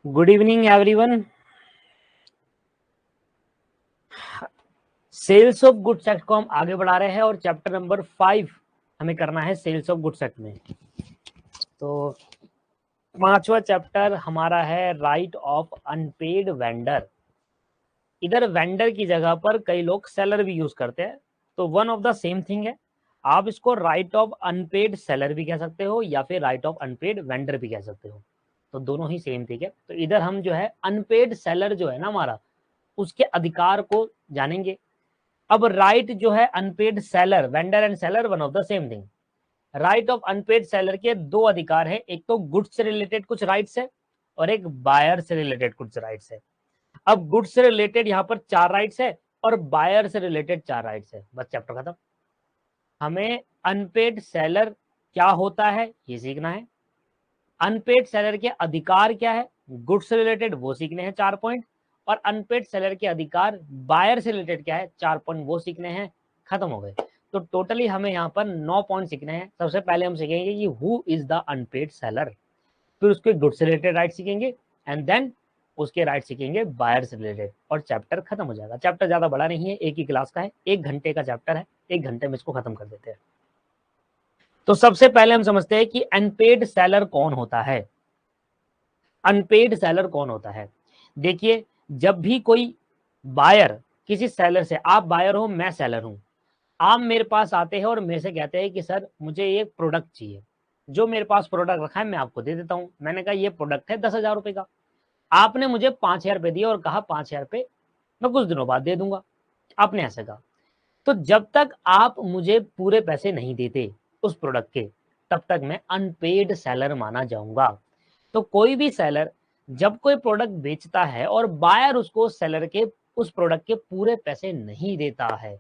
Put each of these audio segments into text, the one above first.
Good evening everyone. Sales of goods act को हम आगे बढ़ा रहे हैं और चैप्टर नंबर 5 हमें करना है सेल्स ऑफ गुड्स एक्ट में। तो पांचवा चैप्टर हमारा है राइट ऑफ अनपेड वेंडर। इधर वेंडर की जगह पर कई लोग सेलर भी यूज करते हैं, तो one of the same thing है। आप इसको राइट ऑफ अनपेड सेलर भी कह सकते हो या फिर राइट ऑफ अनपेड वेंडर भी कह सकते हो, तो दोनों ही सेम थिंग है। तो इधर हम जो है अनपेड सेलर जो है ना हमारा, उसके अधिकार को जानेंगे। अब राइट जो है unpaid seller, vendor and seller one of the same thing. Right of unpaid seller के दो अधिकार है, एक तो गुड्स से रिलेटेड कुछ राइट्स है और एक बायर से रिलेटेड कुछ राइट्स है। अब गुड्स से रिलेटेड यहाँ पर 4 राइट्स है और बायर से रिलेटेड 4 राइट्स है। बस चैप्टर खत्म। हमें अनपेड सेलर क्या होता है ये सीखना है, अनपेड सेलर के अधिकार क्या है गुड्स से रिलेटेड वो सीखने हैं 4 पॉइंट, और अनपेड सेलर के अधिकार बायर से रिलेटेड क्या है 4 पॉइंट वो सीखने हैं। खत्म हो गए। तो टोटली हमें यहाँ पर 9 पॉइंट सीखने हैं। सबसे पहले हम सीखेंगे कि who is the unpaid seller, फिर उसके गुड्स से रिलेटेड राइट सीखेंगे एंड देन उसके राइट सीखेंगे बायर से रिलेटेड, और चैप्टर खत्म हो जाएगा। चैप्टर ज्यादा बड़ा नहीं है, एक ही क्लास का है, 1 घंटे का चैप्टर है, 1 घंटे में इसको खत्म कर देते हैं। तो सबसे पहले हम समझते हैं कि अनपेड सेलर कौन होता है। अनपेड सेलर कौन होता है? देखिए, जब भी कोई बायर किसी सेलर से, आप बायर हो मैं सेलर हूं, आप मेरे पास आते हैं और मेरे से कहते हैं कि सर मुझे ये प्रोडक्ट चाहिए, जो मेरे पास प्रोडक्ट रखा है मैं आपको दे देता हूं। मैंने कहा ये प्रोडक्ट है 10,000 रुपए का, आपने मुझे 5,000 रुपए दिए और कहा 5,000 रुपए मैं कुछ दिनों बाद दे दूंगा, आपने ऐसे कहा। तो जब तक आप मुझे पूरे पैसे नहीं देते उस प्रोडक्ट के, तब तक मैं अनपेड सेलर माना जाऊंगा। तो कोई भी सेलर जब कोई प्रोडक्ट बेचता है और बायर उसको सेलर के उस प्रोडक्ट के पूरे पैसे नहीं देता है,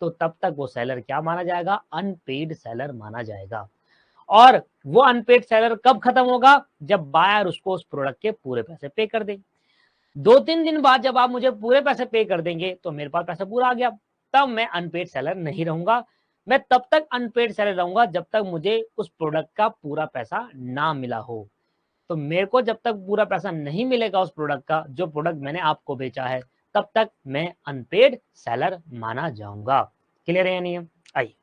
तो तब तक वो सेलर क्या माना जाएगा? अनपेड सेलर माना जाएगा। और वो अनपेड सेलर कब खत्म होगा? जब बायर उसको उस प्रोडक्ट के पूरे पैसे पे कर दे। 2-3 दिन बाद जब आप मुझे पूरे पैसे पे कर देंगे तो मेरे पास पैसा पूरा आ गया, तब मैं अनपेड सेलर नहीं रहूंगा। मैं तब तक अनपेड सेलर रहूंगा जब तक मुझे उस प्रोडक्ट का पूरा पैसा ना मिला हो। तो मेरे को जब तक पूरा पैसा नहीं मिलेगा उस प्रोडक्ट का, जो प्रोडक्ट मैंने आपको बेचा है, तब तक मैं अनपेड सेलर माना जाऊंगा। क्लियर है या नहीं है? आइए,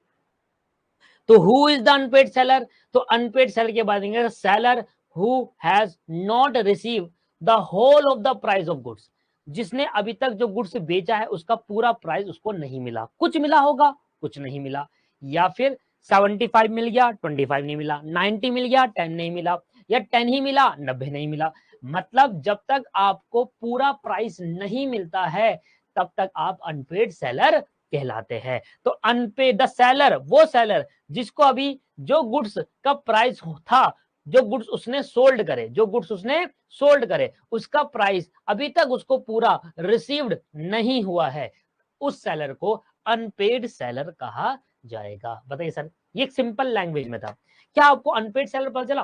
तो who is the unpaid seller? तो अनपेड सेलर के बाद seller who has not receive the whole of the price of goods, जिसने अभी तक जो गुड्स बेचा है उसका पूरा प्राइस उसको नहीं मिला। कुछ मिला होगा, कुछ नहीं मिला, या फिर 75 मिल गया, 25 नहीं मिला, 90 मिल गया, 10 नहीं मिला, या 10 ही मिला, 90 नहीं मिला। मतलब जब तक आपको पूरा प्राइस नहीं मिलता है तब तक आप अनपेड सेलर कहलाते हैं। तो अनपेड द सेलर, वो सेलर जिसको अभी जो गुड्स का प्राइस था, जो गुड्स उसने सोल्ड करे, जो गुड्स उसने सोल्ड करे उसका प्राइस अभी तक उसको पूरा रिसीव्ड नहीं हुआ है, उस सेलर को अनपेड सेलर कहा जाएगा। बताइए सर, ये एक सिंपल लैंग्वेज में था। क्या आपको अनपेड सेलर पता चला?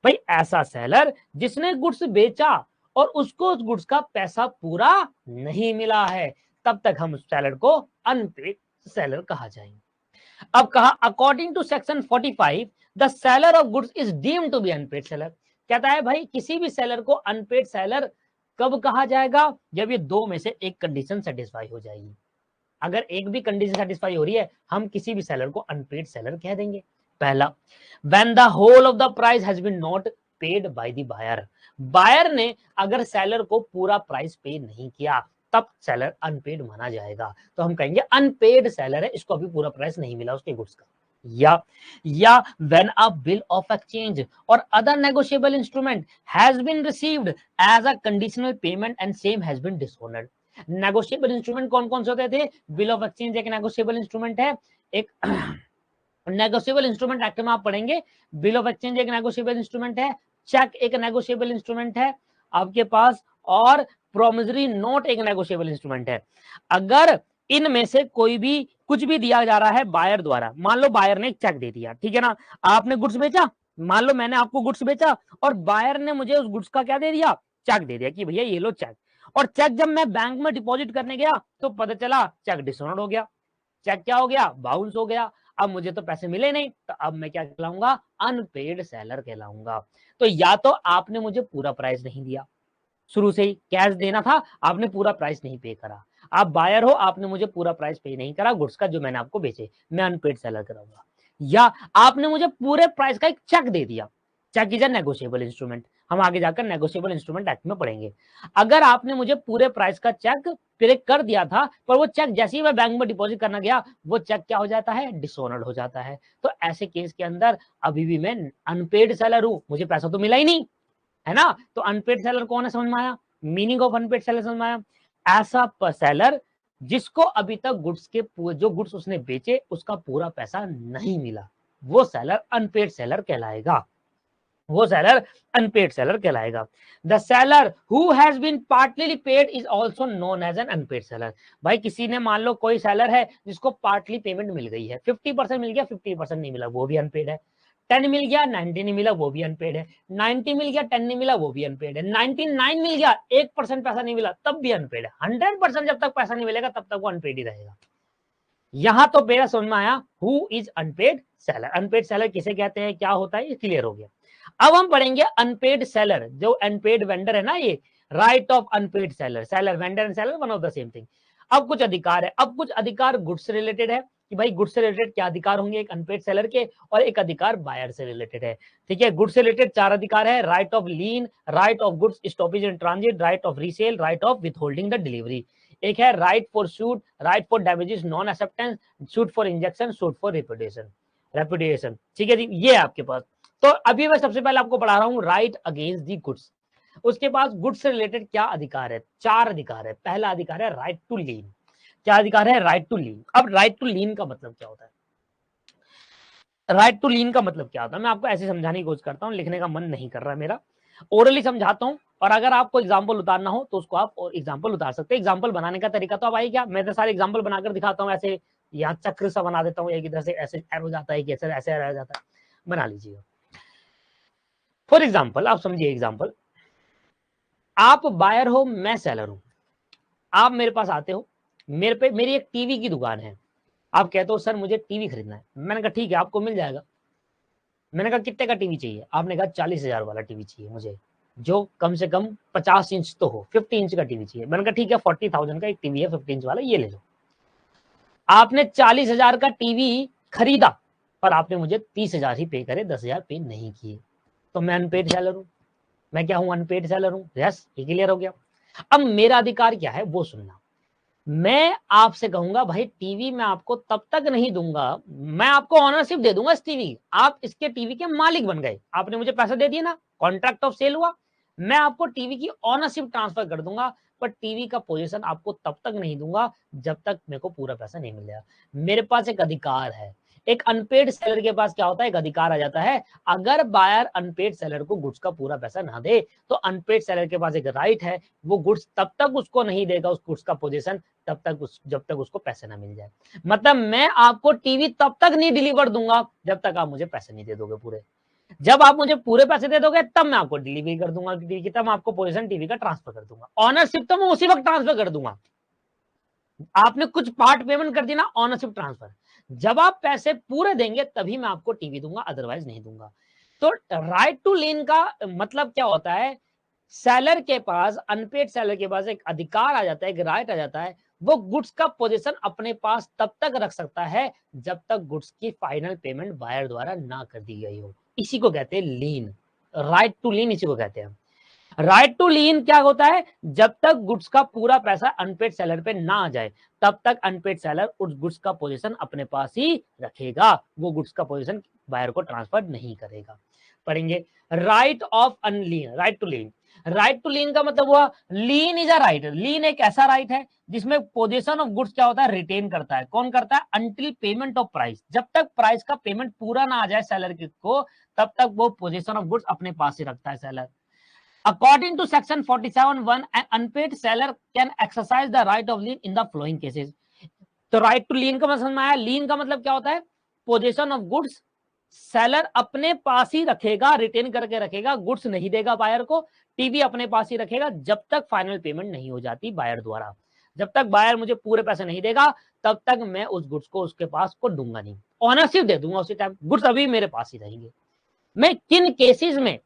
भाई ऐसा सेलर जिसने गुड्स बेचा और उसको उस गुड्स का पैसा पूरा नहीं मिला है, तब तक हम उस सेलर को अनपेड सेलर कहा जाएंगे। अब कहा according to section 45 the seller of goods is deemed to be unpaid seller. कहता है भाई किसी भी सेलर को अनपेड सेलर कब कहा जाएगा? जब ये दो में से एक कंडीशन सेटिस्फाई हो जाएगी। अगर एक भी कंडीशन सेटिस्फाई हो रही है, हम किसी भी सेलर को अनपेड सेलर कह देंगे। पहला, when the whole of the price has been not paid by the buyer, buyer ने अगर सेलर को पूरा प्राइस पे नहीं किया तब सेलर अनपेड माना जाएगा। तो हम कहेंगे अनपेड सेलर है, इसको अभी पूरा प्राइस नहीं मिला उसके गुड्स का। या when a bill of exchange और other negotiable instrument has been received as a conditional payment and same has been dishonoured. Negotiable instrument कौन कौन से होते थे? बिल ऑफ एक्सचेंज एक नेगोशिएबल इंस्ट्रूमेंट है, एक नेगोशिएबल इंस्ट्रूमेंट एक्ट में आप पढ़ेंगे, बिल ऑफ एक्सचेंज एक नेगोशिएबल इंस्ट्रूमेंट है, चेक एक नेगोशिएबल इंस्ट्रूमेंट है आपके पास, और प्रोमिसरी नोट एक नेगोशिएबल इंस्ट्रूमेंट है। अगर इनमें से कोई भी कुछ भी दिया जा रहा है बायर द्वारा, मान लो बायर ने एक चेक दे दिया, ठीक है ना, आपने गुड्स बेचा, मान लो मैंने आपको गुड्स बेचा और बायर ने मुझे उस गुड्स का क्या दे दिया? चेक दे दिया कि भैया ये लो चेक। और चेक जब मैं बैंक में डिपॉजिट करने गया तो पता चला चेक डिसऑनर्ड हो गया, चेक क्या हो गया? बाउंस हो गया। अब मुझे तो पैसे मिले नहीं, तो अब मैं क्या कहलाऊंगा? Unpaid seller कहलाऊंगा। तो या तो आपने मुझे पूरा प्राइस नहीं दिया, शुरू से ही कैश देना था, आपने पूरा प्राइस नहीं पे करा, आप बायर हो, आपने मुझे पूरा प्राइस पे नहीं करा गुड्स का जो मैंने आपको बेचे, मैं अनपेड सेलर कराऊंगा। या आपने मुझे पूरे प्राइस का एक चेक दे दिया, cheque is a negotiable instrument, हम आगे जाकर नेगोशिएबल इंस्ट्रूमेंट एक्ट में पढ़ेंगे। अगर आपने मुझे पूरे प्राइस का चेक पे कर दिया था, पर वो चेक जैसे ही मैं बैंक में डिपॉजिट करना गया, वो चेक क्या हो जाता है, डिसऑनर्ड हो जाता है। तो ऐसे केस के अंदर अभी भी मैं अनपेड सेलर हूं, मुझे पैसा तो मिला ही नहीं, है ना। तो अनपेड सेलर कौन है, समझ में आया, मीनिंग ऑफ अनपेड सेलर समझ में आया। ऐसा सेलर जिसको अभी तक गुड्स के जो गुड्स उसने बेचे उसका पूरा पैसा नहीं मिला, वो सेलर अनपेड सेलर कहलाएगा, वो सेलर अनपेड सेलर कहलाएगा। The seller who has been partly paid is also known as an unpaid seller. भाई किसी ने मान लो कोई सेलर है जिसको पार्टली पेमेंट मिल गई है, 50% मिल गया, 50% नहीं मिला, वो भी अनपेड है। 10 मिल गया, 90 नहीं मिला, वो भी अनपेड है। 90 मिल गया, 10 नहीं मिला, वो भी अनपेड है। 99 मिल गया, 1% पैसा नहीं मिला, तब भी अनपेड है। 100% जब तक पैसा नहीं मिलेगा तब तक वो अनपेड ही रहेगा। यहां तो मेरा समझ में आया who is unpaid seller, unpaid seller किसे कहते हैं, क्या होता है, ये क्लियर हो गया। अब हम पढ़ेंगे अनपेड सेलर, जो अनपेड वेंडर है ना, ये right of unpaid seller, seller vendor and seller one of the same thing. अब कुछ अधिकार है, अब कुछ अधिकार गुड्स से रिलेटेड है कि भाई गुड्स से रिलेटेड क्या अधिकार होंगे एक अनपेड सेलर के, और एक अधिकार बायर से रिलेटेड है। ठीक है, गुड्स से रिलेटेड 4 अधिकार है, right of lien, right of goods stoppage in transit, right of resale, right of withholding the delivery. एक है right for suit, right for damages non acceptance, suit for injection, suit for reputation. ठीक है जी, ये है आपके पास। तो अभी मैं सबसे पहले आपको पढ़ा रहा हूं राइट अगेंस्ट दी गुड्स। उसके बाद गुड्स से रिलेटेड क्या अधिकार है, 4 अधिकार है। पहला अधिकार है राइट टू लीन। क्या अधिकार है, राइट टू लीन। अब राइट टू लीन का मतलब क्या होता है, राइट टू लीन का मतलब क्या होता है, मैं आपको ऐसे समझाने की कोशिश करता हूं, लिखने का मन नहीं कर रहा मेरा, ओरली समझाता हूं। और अगर आपको एग्जाम्पल उतारना हो तो उसको आप एग्जाम्पल उतार सकते हैं। एग्जाम्पल बनाने का तरीका तो अब आई क्या, मैं तो सारे एग्जाम्पल बनाकर दिखाता हूँ, ऐसे यहाँ चक्र सा बना देता हूँ, एक इधर से ऐसे एरो जाता है, ऐसे ऐसे रह जाता है, बना लीजिए। फॉर एग्जाम्पल आप समझिए, एग्जाम्पल आप बायर हो, मैं सेलर हूं, आप मेरे पास आते हो, मेरी एक टीवी की दुकान है, आप कहते हो सर मुझे टीवी खरीदना है, मैंने कहा ठीक है आपको मिल जाएगा। मैंने कहा कितने का टीवी चाहिए, आपने कहा 40,000 वाला टीवी चाहिए मुझे, जो कम से कम 50 इंच तो हो, 50 इंच का टीवी चाहिए। मैंने कहा ठीक है 40,000 का एक टीवी है 50 इंच वाला, ये ले लो। आपने 40,000 का टीवी खरीदा, पर आपने मुझे 30,000 ही पे करे, 10,000 पे नहीं किए, तो मैं अनपेड सेलर हूं। मैं क्या हूं, अनपेड सेलर हूं। यस, ये क्लियर हो गया। अब मेरा अधिकार क्या है वो सुनना, मैं आपसे कहूंगा भाई टीवी मैं आपको तब तक नहीं दूंगा, मैं आपको ऑनरशिप दे दूंगा इस टीवी, आप इसके टीवी के मालिक बन गए, आपने मुझे पैसा दे दिया ना, कॉन्ट्रैक्ट ऑफ सेल हुआ, मैं आपको टीवी की ऑनरशिप ट्रांसफर कर दूंगा, पर टीवी का पोजीशन आपको तब तक नहीं दूंगा जब तक मेरे को पूरा पैसा नहीं मिल जाएगा। मेरे पास एक अधिकार है। एक अनपेड सेलर के पास क्या होता है, एक अधिकार आ जाता है, अगर बायर अनपेड सेलर को गुड्स का पूरा पैसा ना दे तो अनपेड सेलर के पास एक राइट है, वो गुड्स तब तक उसको नहीं देगा, उस गुड्स का पोजीशन तब तक जब तक उसको पैसे ना मिल जाए। मतलब मैं आपको टीवी तब तक नहीं डिलीवर दूंगा जब तक आप मुझे पैसे नहीं दे दोगे पूरे। जब आप मुझे पूरे पैसे दे दोगे तब मैं आपको डिलीवरी कर दूंगा टीवी की, तब मैं आपको पोजीशन टीवी का ट्रांसफर कर दूंगा। ऑनरशिप तो मैं उसी वक्त ट्रांसफर कर दूंगा, आपने कुछ पार्ट पेमेंट कर दी ना, ऑनरशिप ट्रांसफर। जब आप पैसे पूरे देंगे तभी मैं आपको टीवी दूंगा, अदरवाइज नहीं दूंगा। तो राइट टू लीन का मतलब क्या होता है, सेलर के पास, अनपेड सेलर के पास एक अधिकार आ जाता है, एक राइट आ जाता है, वो गुड्स का पोजीशन अपने पास तब तक रख सकता है जब तक गुड्स की फाइनल पेमेंट बायर द्वारा ना कर दी गई हो। इसी को कहते हैं लीन, राइट टू लीन इसी को कहते हैं। राइट टू लीन क्या होता है, जब तक गुड्स का पूरा पैसा अनपेड सेलर पे ना आ जाए तब तक अनपेड सेलर उस गुड्स का पोजीशन अपने पास ही रखेगा, वो गुड्स का पोजीशन बायर को ट्रांसफर नहीं करेगा। पढ़ेंगे right of unlien, right to lien. Right to lien का मतलब हुआ, लीन इज अ राइट, लीन एक ऐसा राइट है जिसमें पोजीशन ऑफ गुड्स क्या होता है, रिटेन करता है। कौन करता है, अंटिल पेमेंट ऑफ प्राइस, जब तक प्राइस का पेमेंट पूरा ना आ जाए सेलर को तब तक वो पोजीशन ऑफ गुड्स अपने पास ही रखता है seller. According to section 47(1), an unpaid seller can exercise the right of lien in the following cases। तो राइट टू लीन का मतलब समझ में आया, लीन का मतलब क्या होता है, पोजीशन ऑफ गुड्स सेलर अपने पास ही रखेगा, रिटेन करके रखेगा, गुड्स नहीं देगा बायर को, टीवी अपने पास ही रखेगा जब तक फाइनल पेमेंट नहीं हो जाती बायर द्वारा। जब तक बायर मुझे पूरे पैसे नहीं देगा तब तक मैं उस गुड्स को उसके पास को दूंगा नहीं, ऑनरशिप दे दूंगा उसी टाइम, गुड्स अभी मेरे पास ही रहेंगे। मैं किन केसेस में,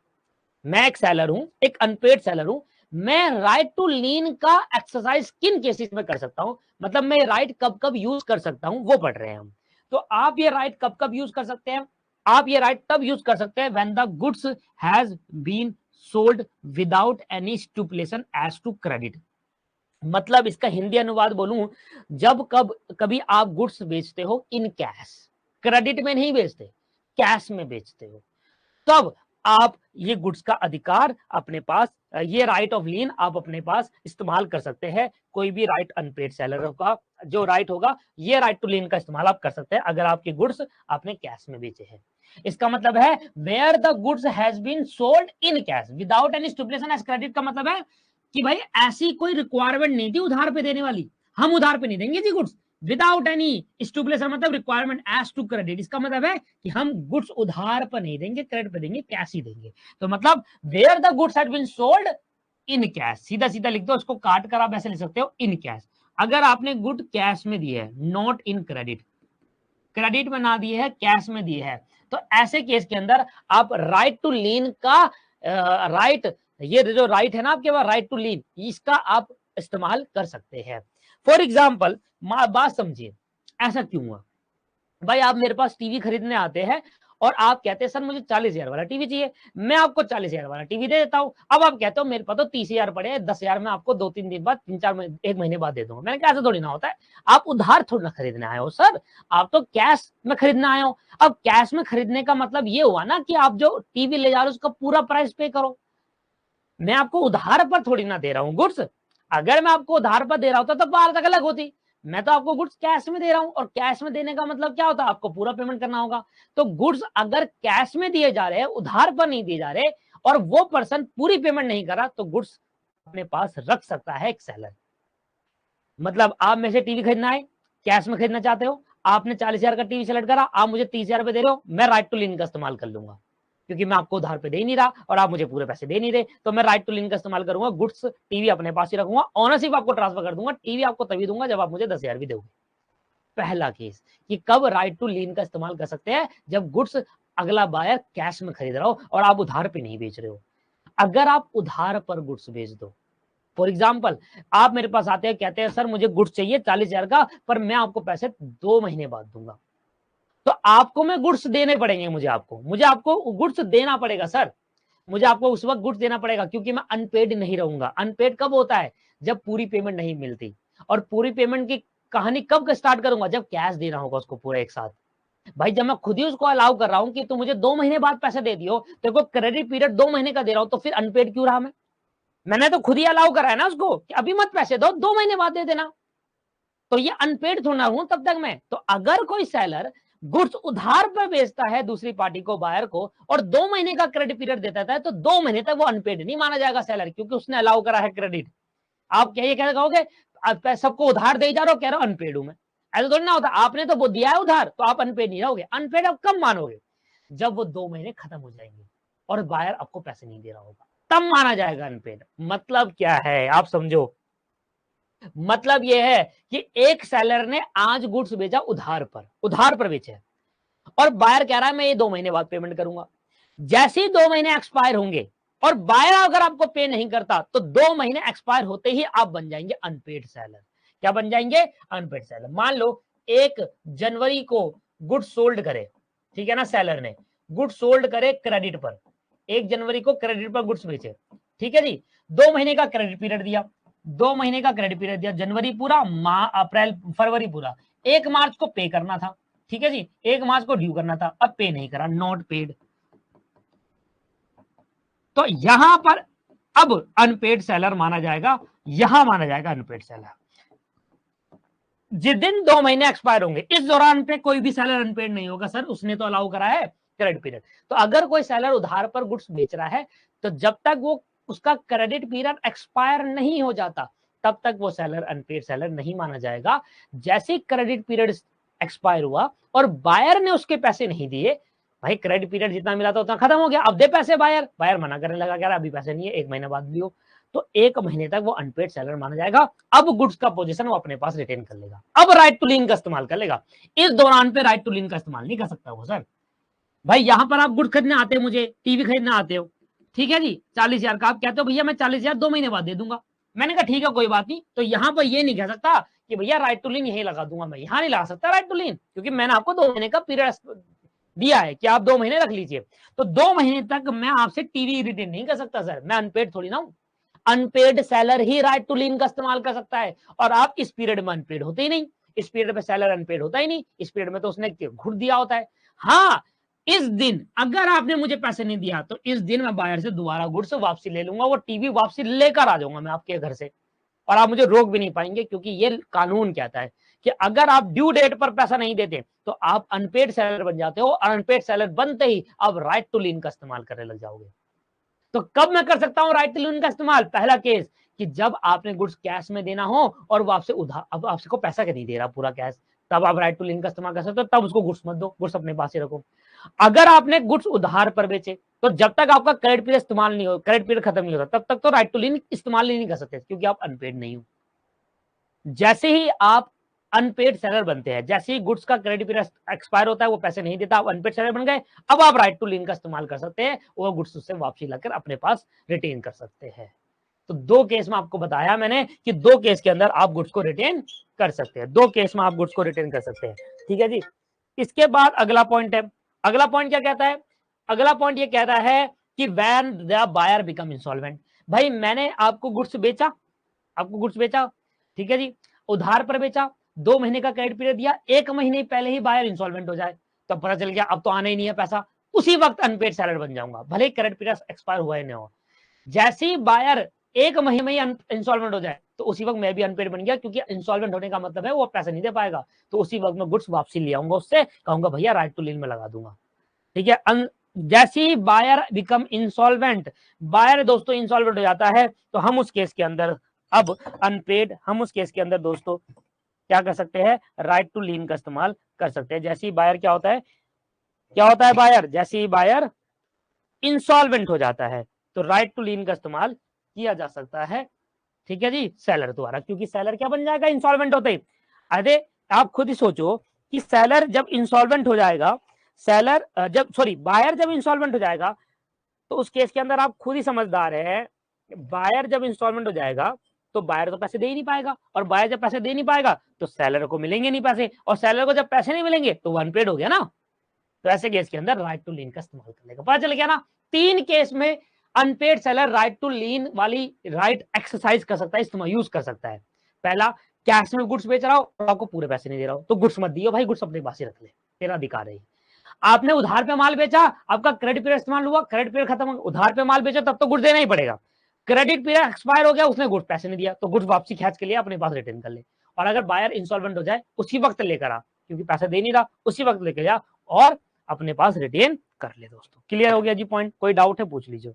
मैं एक सेलर हूं, एक अनपेड सेलर हूं, मैं राइट टू लीन का एक्सरसाइज किन केसेस में कर सकता हूं, मतलब मैं राइट कब कब यूज कर सकता हूं, वो पढ़ रहे हैं हम। तो आप ये राइट कब कब यूज कर सकते हैं, आप ये राइट तब यूज कर सकते हैं when the goods has been sold without any stipulation as to credit. मतलब इसका हिंदी अनुवाद बोलूं, जब कभी आप गुड्स बेचते हो इन कैश, क्रेडिट में नहीं बेचते, कैश में बेचते हो, तब आप ये गुड्स का अधिकार अपने पास, ये राइट ऑफ लीन आप अपने पास इस्तेमाल कर सकते हैं। कोई भी राइट अनपेड सेलर का जो राइट होगा, ये राइट टू लीन का इस्तेमाल आप कर सकते हैं अगर आपके गुड्स आपने कैश में बेचे हैं। इसका मतलब है where the goods has been sold in cash without any stipulation as credit, का मतलब है कि भाई ऐसी कोई रिक्वायरमेंट नहीं थी उधार पे देने वाली, हम उधार पे नहीं देंगे जी गुड्स, विदाउट एनी स्टिपुलेशन मतलब रिक्वायरमेंट एज टू क्रेडिट, इसका मतलब है कि हम गुड्स उधार पर नहीं देंगे, क्रेडिट पे देंगे, कैश ही देंगे। तो मतलब where the goods had been sold in cash, सीधा सीधा लिख दो, इसको काट कर आप ऐसे लिख सकते हो इन कैश। अगर आपने गुड कैश में दिए है, नॉट इन क्रेडिट, क्रेडिट में ना दिए है, कैश में दिए है, तो ऐसे केस के अंदर आप राइट टू लीन का राइट, ये जो राइट है ना आपके पास राइट टू लीन, इसका आप इस्तेमाल कर सकते हैं। फॉर एग्जाम्पल बात समझिए, ऐसा क्यों हुआ भाई, आप मेरे पास टीवी खरीदने आते हैं और आप कहते हैं सर मुझे 40,000 वाला टीवी चाहिए, मैं आपको 40,000 वाला टीवी दे देता हूं। अब आप कहते हो मेरे पास तो 30,000 पड़े हैं, 10,000 में आपको 2-3 दिन बाद, 3-4 महीने, 1 महीने बाद दे दूंगा। मैंने कहा ऐसा थोड़ी ना होता है, आप उधार थोड़ी ना खरीदने आए हो सर, आप तो कैश में खरीदने आए हो। अब कैश में खरीदने का मतलब ये हुआ ना कि आप जो टीवी ले जा रहे हो उसका पूरा प्राइस पे करो, मैं आपको उधार पर थोड़ी ना दे रहा हूँ गुड्स। अगर मैं आपको उधार पर दे रहा होता तो बात तक अलग होती, मैं तो आपको गुड्स कैश में दे रहा हूं, और कैश में देने का मतलब क्या होता है, आपको पूरा पेमेंट करना होगा। तो गुड्स अगर कैश में दिए जा रहे हैं, उधार पर नहीं दिए जा रहे, और वो पर्सन पूरी पेमेंट नहीं करा, तो गुड्स अपने पास रख सकता है एक सेलर। मतलब आप में से टीवी खरीदना है, कैश में खरीदना चाहते हो, आपने 40,000 का टीवी सेलेक्ट करा, आप मुझे 30,000 रुपए दे रहे हो, मैं राइट टू लीन का इस्तेमाल कर लूंगा, क्योंकि मैं आपको उधार पे दे नहीं रहा और आप मुझे पूरे पैसे दे नहीं रहे, तो मैं राइट टू लीन का इस्तेमाल करूंगा, गुड्स टीवी अपने पास ही रखूंगा, ओनरशिप आपको ट्रांसफर कर दूंगा, टीवी आपको तभी दूंगा जब आप मुझे 10,000 भी दोगे। पहला केस कि कब राइट टू लीन का इस्तेमाल कर सकते हैं, जब गुड्स अगला बायर कैश में खरीद रहा हो और आप उधार पे नहीं बेच रहे हो। अगर आप उधार पर गुड्स बेच दो, फॉर एग्जाम्पल आप मेरे पास आते हैं, कहते हैं सर मुझे गुड्स चाहिए 40,000 का, पर मैं आपको पैसे 2 महीने बाद दूंगा, तो आपको मैं गुड्स देने पड़ेंगे, मुझे आपको गुड्स देना पड़ेगा सर, मुझे आपको उस वक्त गुड्स देना पड़ेगा, क्योंकि मैं अनपेड नहीं रहूंगा। अनपेड कब होता है, जब पूरी पेमेंट नहीं मिलती, और पूरी पेमेंट की कहानी कब स्टार्ट करूंगा, जब कैश देना होगा उसको पूरा एक साथ। भाई जब मैं खुद ही उसको अलाउ कर रहा हूं कि तू मुझे 2 महीने बाद पैसे दे दियो, तेरे को क्रेडिट पीरियड 2 महीने का दे रहा हूं, तो फिर अनपेड क्यों रहा मैं? मैंने तो खुद ही अलाउ करा है ना उसको कि अभी मत पैसे दो, 2 महीने बाद दे देना, तो ये अनपेड थोड़ा हूं तब तक मैं। तो अगर कोई सेलर गुड्स उधार पर बेचता है दूसरी पार्टी को, बायर को, और 2 महीने का क्रेडिट पीरियड देता है, तो 2 महीने तक वो अनपेड नहीं माना जाएगा सेलर, क्योंकि उसने अलाउ करा है क्रेडिट। आप क्या ये कह कहोगे सबको उधार दे जा रहा हो, कह रहा हो अनपेड हूं मैं, ऐसा थोड़ी ना होता। आपने तो वो दिया है उधार, तो आप अनपेड नहीं रहोगे। अनपेड आप कब मानोगे, जब वो 2 महीने खत्म हो जाएंगे और बायर आपको पैसे नहीं दे रहा होगा, तब माना जाएगा अनपेड। मतलब क्या है आप समझो, मतलब यह है कि एक सेलर ने आज गुड्स बेचा उधार पर बेचे, और बायर कह रहा है मैं ये 2 महीने बाद पेमेंट करूंगा। जैसे ही 2 महीने एक्सपायर होंगे और बायर अगर आपको पे नहीं करता, तो 2 महीने एक्सपायर होते ही आप बन जाएंगे अनपेड सेलर। क्या बन जाएंगे? Unpaid seller. मान लो 1 जनवरी को गुड्स सोल्ड करे, ठीक है ना, सेलर ने गुड्स सोल्ड करे क्रेडिट पर, 1 जनवरी को क्रेडिट पर गुड्स बेचे, ठीक है जी, 2 महीने का क्रेडिट पीरियड दिया, 2 महीने का क्रेडिट पीरियड दिया, जनवरी पूरा, अप्रैल फरवरी पूरा, 1 मार्च को पे करना था, ठीक है जी, 1 मार्च को ड्यू करना था, अब पे नहीं करा, नॉट पेड। तो यहां पर अब अनपेड सेलर माना जाएगा, यहां माना जाएगा अनपेड सेलर जिस दिन 2 महीने एक्सपायर होंगे। इस दौरान पे कोई भी सेलर अनपेड नहीं होगा सर, उसने तो अलाउ करा है क्रेडिट पीरियड। तो अगर कोई सेलर उधार पर गुड्स बेच रहा है, तो जब तक वो उसका क्रेडिट पीरियड एक्सपायर नहीं हो जाता, तब तक वो सेलर अनपेड सेलर नहीं माना जाएगा। जैसे क्रेडिट पीरियड एक्सपायर हुआ और बायर ने उसके पैसे नहीं दिए, भाई क्रेडिट पीरियड जितना मिला था उतना खत्म हो गया, अब दे पैसे, बायर मना करने लगा, कह रहा अभी पैसे नहीं है, 1 महीने बाद दियो, तो 1 महीने तक वो अनपेड सेलर माना जाएगा। अब गुड्स का पोजीशन वो अपने पास रिटेन कर लेगा, अब राइट टू लीन का इस्तेमाल कर लेगा। इस दौरान पे राइट टू लीन का इस्तेमाल नहीं कर सकता वो सर। भाई यहां पर आप गुड्स खरीदने आते हो, मुझे टीवी खरीदने आते हो, ठीक है जी, 40,000 का आप कहते हो भैया मैं 40,000 2 महीने बाद दे दूंगा। मैंने कहा ठीक है कोई बात नहीं। तो यहाँ पर ये नहीं कह सकता कि भैया राइट टू लीन यही लगा दूंगा, मैं यहाँ नहीं लगा सकता राइट टू लीन, क्योंकि मैंने आपको 2 महीने का पीरियड दिया है कि आप 2 महीने रख लीजिए। तो 2 महीने तक मैं आपसे टीवी रिटेन नहीं कर सकता सर, मैं अनपेड थोड़ी ना हूं। अनपेड सेलर ही राइट टू लीन का इस्तेमाल कर सकता है, और आप इस पीरियड में अनपेड होते ही नहीं, इस पीरियड में सेलर अनपेड होता ही नहीं, इस पीरियड में तो उसने घुट दिया होता है। हाँ, इस दिन अगर आपने मुझे पैसे नहीं दिया तो इस दिन मैं बायर से दोबारा गुड्स वापसी ले लूंगा, वो टीवी वापसी लेकर आ जाऊंगा मैं आपके घर से, और आप मुझे रोक भी नहीं पाएंगे, क्योंकि ये कानून कहता है कि अगर आप ड्यू डेट पर पैसा नहीं देते तो आप अनपेड सेलर बन जाते हो, और अनपेड सेलर बनते ही आप राइट टू लीन का इस्तेमाल करने लग जाओगे। तो कब मैं कर सकता हूं राइट टू लीन का इस्तेमाल? पहला केस कि जब आपने गुड्स कैश में देना हो और वो आपसे उधार, अब आपसे को पैसा नहीं दे रहा पूरा कैश, तब आप राइट टू लीन का इस्तेमाल कर सकते हो, तब उसको गुड्स मत दो, गुड्स अपने पास ही रखो। अगर आपने गुड्स उधार पर बेचे तो जब तक आपका क्रेडिट पीरियड इस्तेमाल नहीं हो, क्रेडिट पीरियड खत्म नहीं होता, तब तक तो राइट टू लीन इस्तेमाल ही नहीं कर सकते, क्योंकि आप अनपेड नहीं हो। जैसे ही आप अनपेड सेलर बनते हैं, जैसे ही गुड्स का क्रेडिट पीरियड एक्सपायर होता है, वो पैसे नहीं देता, आप अनपेड सेलर बन गए, अब आप राइट टू लीन का इस्तेमाल कर सकते हैं, वो गुड्स उससे वापसी लाकर अपने पास रिटेन कर सकते हैं। तो 2 केस में आपको बताया मैंने कि 2 केस के अंदर आप गुड्स को रिटेन कर सकते हैं, 2 केस में आप गुड्स को रिटेन कर सकते हैं। ठीक है जी। इसके बाद अगला पॉइंट है, अगला पॉइंट क्या कहता है? अगला पॉइंट ये कहता है कि when the buyer become insolvent. भाई मैंने आपको गुड्स बेचा, आपको गुड्स बेचा, ठीक है जी, उधार पर बेचा, 2 महीने का क्रेडिट पीरियड दिया, 1 महीने पहले ही बायर इंसॉल्वेंट हो जाए, तो पता चल गया अब तो आना ही नहीं है पैसा, उसी वक्त अनपेड सेलर बन जाऊंगा, भले क्रेडिट पीरियड एक्सपायर हुआ ही नहीं हो। जैसे ही बायर 1 महीने में ही इंसॉल्वेंट हो जाए तो उसी वक्त मैं भी अनपेड बन गया, क्योंकि इंसॉल्वेंट होने का मतलब है वो पैसा नहीं दे पाएगा, तो उसी वक्त मैं गुड्स वापसी ले आऊंगा, उससे कहूंगा भैया राइट टू लीन में लगा दूंगा। ठीक है। जैसे ही बायर बिकम इंसॉल्वेंट, बायर दोस्तों इंसॉल्वेंट हो जाता है, तो हम उस केस के अंदर अब अनपेड, हम उस केस के अंदर दोस्तों क्या कर सकते हैं? राइट टू लीन का इस्तेमाल कर सकते हैं। जैसे ही बायर क्या होता है, क्या होता है बायर? जैसे ही बायर इंसॉल्वेंट हो जाता है तो राइट टू लीन का इस्तेमाल किया जा सकता है, ठीक है जी, सेलर द्वारा, क्योंकि सेलर क्या बन जाएगा इंसॉल्वेंट होते ही। अरे आप खुद ही सोचो कि सेलर जब इंसॉल्वेंट हो जाएगा, सेलर जब सॉरी बायर जब इंसॉल्वेंट हो जाएगा, तो उस केस के अंदर आप खुद ही समझदार है, बायर जब इंस्टॉलमेंट हो जाएगा तो बायर तो पैसे दे ही नहीं पाएगा, और बायर जब पैसे दे नहीं पाएगा तो सेलर को मिलेंगे नहीं पैसे, और सेलर को जब पैसे नहीं मिलेंगे तो वो अनपेड हो गया ना। तो ऐसे केस के अंदर राइट टू लीन का इस्तेमाल कर लेगा। पता चल गया ना, 3 केस में अनपेड सेलर राइट टू लीन वाली राइट एक्सरसाइज कर सकता है, इस्तेमाल यूज कर सकता है। पहला, कैश में गुड्स बेच रहा हो और आपको पूरे पैसे नहीं दे रहा हो तो गुड्स मत दियो भाई, गुड्स अपने पास ही रख ले, तेरा अधिकार है। आपने उधार पे माल बेचा, आपका क्रेडिट पीरियड इस्तेमाल हुआ, क्रेडिट पीरियड खत्म, उधार पे माल बेचा तब तो गुड्स देना ही पड़ेगा। क्रेडिट पीरियड एक्सपायर हो गया, उसने गुड्स पैसे नहीं दिया तो गुड्स वापसी खींच के लिए अपने पास रिटर्न कर ले। और अगर बायर इंसॉल्वेंट हो जाए उसी वक्त लेकर आ, क्योंकि पैसा दे नहीं रहा, उसी वक्त लेकर जा और अपने पास रिटेन कर ले। दोस्तों क्लियर हो गया जी पॉइंट? कोई डाउट है पूछ लीजिए।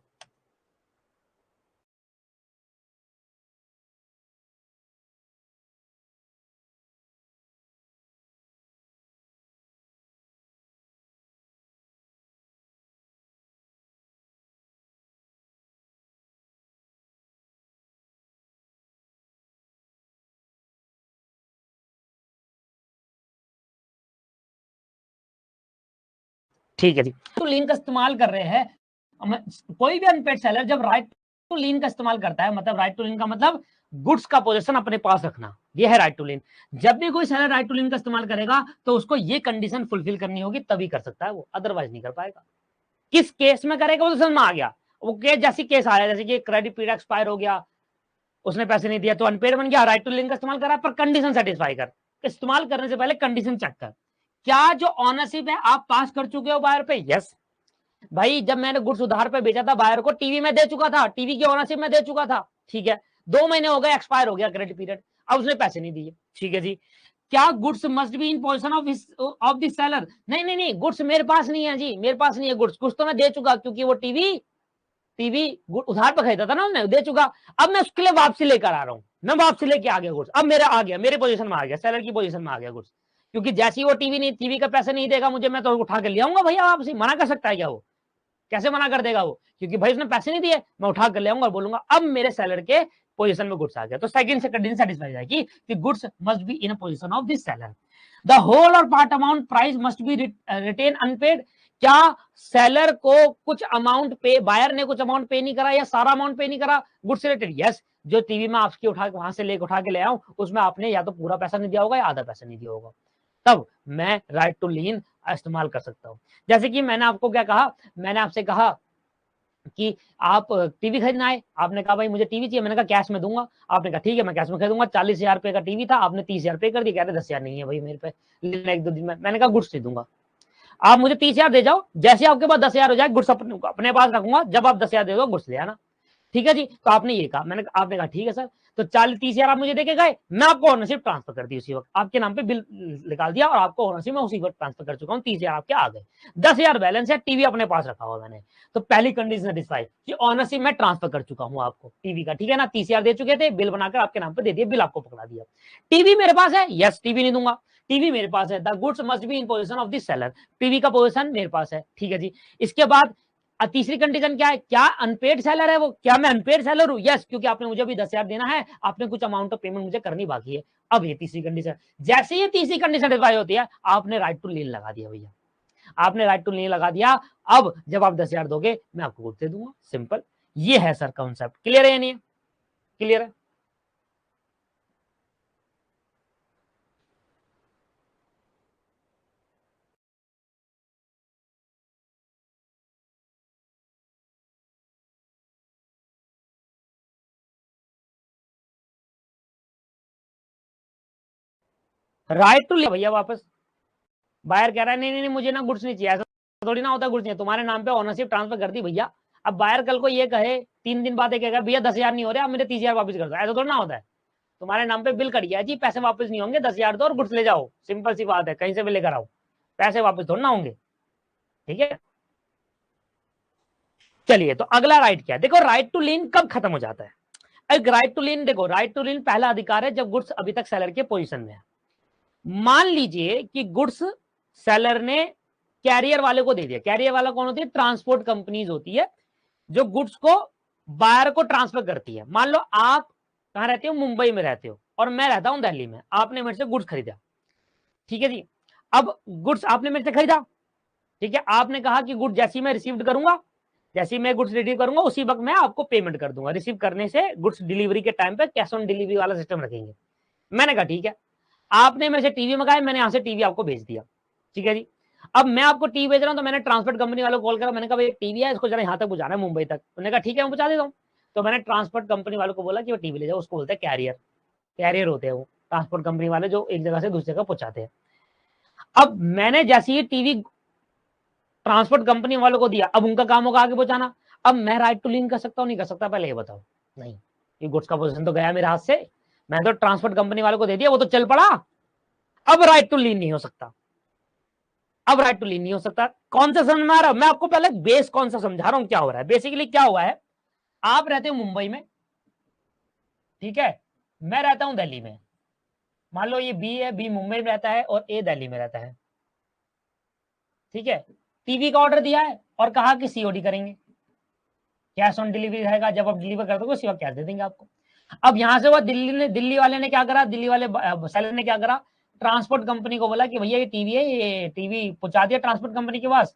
ठीक है जी, तो लीन का इस्तेमाल कर रहे हैं, कोई भी अनपेड सेलर जब राइट टू लीन का इस्तेमाल करता है, मतलब राइट टू लीन का मतलब गुड्स का पोजीशन अपने पास रखना, ये है राइट टू लीन। जब भी कोई सेलर राइट टू लीन का इस्तेमाल करेगा तो उसको ये कंडीशन फुलफिल करनी होगी, तभी कर सकता है वो, अदरवाइज नहीं कर पाएगा। किस केस में करेगा वो तो समझ में आ गया। वो केस जैसी केस आया, जैसे कि क्रेडिट पीरियड एक्सपायर हो गया, उसने पैसे नहीं दिया तो अनपेड बन गया, राइट टू लीन का इस्तेमाल करा, पर कंडीशन सेटिस्फाई कर, इस्तेमाल करने से पहले कंडीशन चेक कर, क्या जो ऑनरशिप है आप पास कर चुके हो बायर पे? यस भाई, जब मैंने गुड्स उधार पे बेचा था बायर को, टीवी में दे चुका था, टीवी की ओनरशिप में दे चुका था, ठीक है, 2 महीने हो गए, एक्सपायर हो गया क्रेडिट पीरियड, अब उसने पैसे नहीं दिए, ठीक है जी। क्या goods must be in position of this seller? नहीं नहीं नहीं, गुड्स मेरे पास नहीं है जी, मेरे पास नहीं है गुड्स, कुछ तो मैं दे चुका, क्योंकि वो टीवी टीवी उधार पर खरीदा था ना उन्होंने, दे चुका। अब मैं उसके लिए वापसी लेकर आ रहा हूँ, मैं वापसी लेके आ गया गुड्स, अब मेरा आ गया, मेरे पोजीशन में आ गया, सेलर की पोजीशन में आ गया गुड्स, क्योंकि जैसे ही वो टीवी का पैसे नहीं देगा मुझे, मैं तो उठा के ले आऊंगा भैया वापसी। मना कर सकता है क्या वो? कैसे मना कर देगा वो? क्योंकि भाई उसने पैसे नहीं दिए, मैं उठा कर ले आऊंगा और बोलूंगा अब मेरे सेलर के पोजीशन में गुड्स आ गया। तो सेकंड से कंडीशन सेटिस्फाई जाएगी कि goods must be in a position of this seller. The whole और part amount price must be retain unpaid. क्या सेलर को कुछ अमाउंट पे, बायर ने कुछ अमाउंट पे नहीं करा या सारा अमाउंट पे नहीं करा गुड्स रिलेटेड? यस। जो टीवी में आपकी उठा के वहां से लेके उठा के ले आऊं उसमें आपने या तो पूरा पैसा नहीं दिया होगा या आधा पैसा नहीं दिया होगा, तब मैं राइट टू लीन इस्तेमाल कर सकता हूं। जैसे कि मैंने आपको क्या कहा, मैंने आपसे कहा कि आप टीवी खरीदना है, आपने कहा भाई मुझे टीवी चाहिए, मैंने कहा कैश में दूंगा, आपने कहा ठीक है मैं कैश में खरीदूंगा, 40,000 रुपए का टीवी था, आपने 30,000 पे कर दिया, कह रहे 10,000 नहीं है भाई मेरे पे, लेना 1-2 दिन में, मैंने कहा गुड्स नहीं दूंगा, आप मुझे 30,000 दे जाओ, जैसे आपके पास 10,000 हो जाए गुड्स अपने पास रखूंगा, जब आप 10,000 दे दो गुड्स ले आना, ठीक है जी। तो आपने ये कहा, आपने कहा ठीक है सर, तो 40-30,000 आप मुझे देके गए, मैं आपको ओनरशिप ट्रांसफर कर दी उसी वक्त, आपके नाम पे बिल निकाल दिया और आपको ओनरशिप में उसी वक्त ट्रांसफर कर चुका हूँ, 30,000 आपके आ गए, 10,000 बैलेंस है, टीवी अपने पास रखा हुआ मैंने, तो पहली कंडीशन सेटिस्फाई कि ओनरशिप में ट्रांसफर कर चुका हूँ आपको टीवी का, ठीक है ना, 30,000 दे चुके थे, बिल बनाकर आपके नाम पे दे दिया, बिल आपको पकड़ा दिया। टीवी मेरे पास है, यस टीवी नहीं दूंगा, टीवी मेरे पास है, the goods must be in position of the seller, TV का पोजीशन मेरे पास है, ठीक है जी। इसके बाद तीसरी कंडीशन क्या है, क्या अनपेड सेलर है वो, क्या मैं अनपेड सेलर हूं? यस, क्योंकि आपने मुझे भी 10,000 देना है, आपने कुछ अमाउंट ऑफ पेमेंट मुझे करनी बाकी है। अब ये तीसरी कंडीशन, जैसे ये तीसरी कंडीशन सेटिस्फाई होती है, आपने राइट टू लीन लगा दिया भैया, आपने राइट टू लीन लगा दिया। अब जब आप 10,000 दोगे मैं आपको गुड्स दे दूंगा, सिंपल। ये है सर कॉन्सेप्ट, क्लियर है या नहीं? क्लियर है? राइट टू भैया वापस बायर कह रहा है नहीं नहीं मुझे ना गुड्स नहीं चाहिए, ऐसा थोड़ी ना होता, गुड्स नहीं, तुम्हारे नाम पे ओनरशिप ट्रांसफर कर दी भैया। अब बायर कल को ये कहे 3 दिन बाद कहेगा भैया 10,000 नहीं हो रहा, आप मेरे 30,000 वापस कर दो, ऐसा थोड़ा ना होता है। तुम्हारे नाम पे बिल कट गया जी, पैसे वापस नहीं होंगे, 10,000 दो और गुड्स ले जाओ, सिंपल सी बात है, कहीं से भी लेकर आओ, पैसे वापस थोड़ा ना होंगे, ठीक है। चलिए, तो अगला राइट क्या है, देखो राइट टू लीन कब खत्म हो जाता है? एक राइट टू लीन, देखो राइट टू लीन पहला अधिकार है जब गुड्स अभी तक सेलर के पोजीशन में है। मान लीजिए कि गुड्स सेलर ने कैरियर वाले को दे दिया, कैरियर वाला कौन होती है? ट्रांसपोर्ट कंपनीज होती है जो गुड्स को बायर को ट्रांसफर करती है। मान लो आप कहां रहते हो, मुंबई में रहते हो और मैं रहता हूं दिल्ली में, आपने मेरे से गुड्स खरीदा, ठीक है जी। अब गुड्स आपने मेरे से खरीदा, ठीक है, आपने कहा कि गुड्स जैसी मैं रिसीव करूंगा, जैसे मैं गुड्स रिसीव करूंगा उसी वक्त मैं आपको पेमेंट कर दूंगा, रिसीव करने से गुड्स डिलीवरी के टाइम पे कैश ऑन डिलीवरी वाला सिस्टम रखेंगे। मैंने कहा ठीक है, आपने मेरे से टीवी मंगाया, मैंने यहां से टीवी आपको भेज दिया, ठीक है जी। अब मैं आपको टीवी भेज रहा हूं, तो मैंने ट्रांसपोर्ट कंपनी वालों को कॉल करा, मैंने कहा भाई टीवी है, इसको जरा यहां तक पहुंचाना है मुंबई तक, उन्होंने कहा ठीक है मैं पहुंचा देता हूँ। तो मैंने ट्रांसपोर्ट कंपनी वालों को बोला कि वो टीवी ले जाओ, उसको बोलते हैं कैरियर, कैरियर होते हैं वो ट्रांसपोर्ट कंपनी वाले जो एक जगह से दूसरी जगह पहुंचाते हैं। अब मैंने जैसे ही टीवी ट्रांसपोर्ट कंपनी वालों को दिया, अब उनका काम होगा आगे पहुंचाना। अब मैं राइट टू लीन कर सकता हूँ नहीं कर सकता, पहले ये बताओ? नहीं, ये गुड्स का पोजीशन तो गया मेरे हाथ से, मैं तो ट्रांसपोर्ट कंपनी वालों को दे दिया, वो तो चल पड़ा, अब राइट टू लीन नहीं हो सकता, अब राइट टू लीन नहीं हो सकता। कौन सा समझ में आ रहा है? मैं आपको पहले बेस कौन सा समझा रहा हूं, क्या हो रहा है। बेसिकली क्या हुआ है, आप रहते हो मुंबई में, ठीक है, मैं रहता हूं दिल्ली में, मान लो ये बी है, बी मुंबई में रहता है और ए दिल्ली में रहता है, ठीक है। टीवी का ऑर्डर दिया है और कहा कि सीओडी करेंगे, कैश ऑन डिलीवरी रहेगा, जब आप डिलीवर कर दोगे उसी वक्त कैश दे देंगे आपको। अब यहां से वो दिल्ली वाले ने क्या करा, दिल्ली वाले सेलर ने क्या करा, ट्रांसपोर्ट कंपनी को बोला कि भैया ये टीवी है, ये टीवी पहुंचा दिया ट्रांसपोर्ट कंपनी के पास,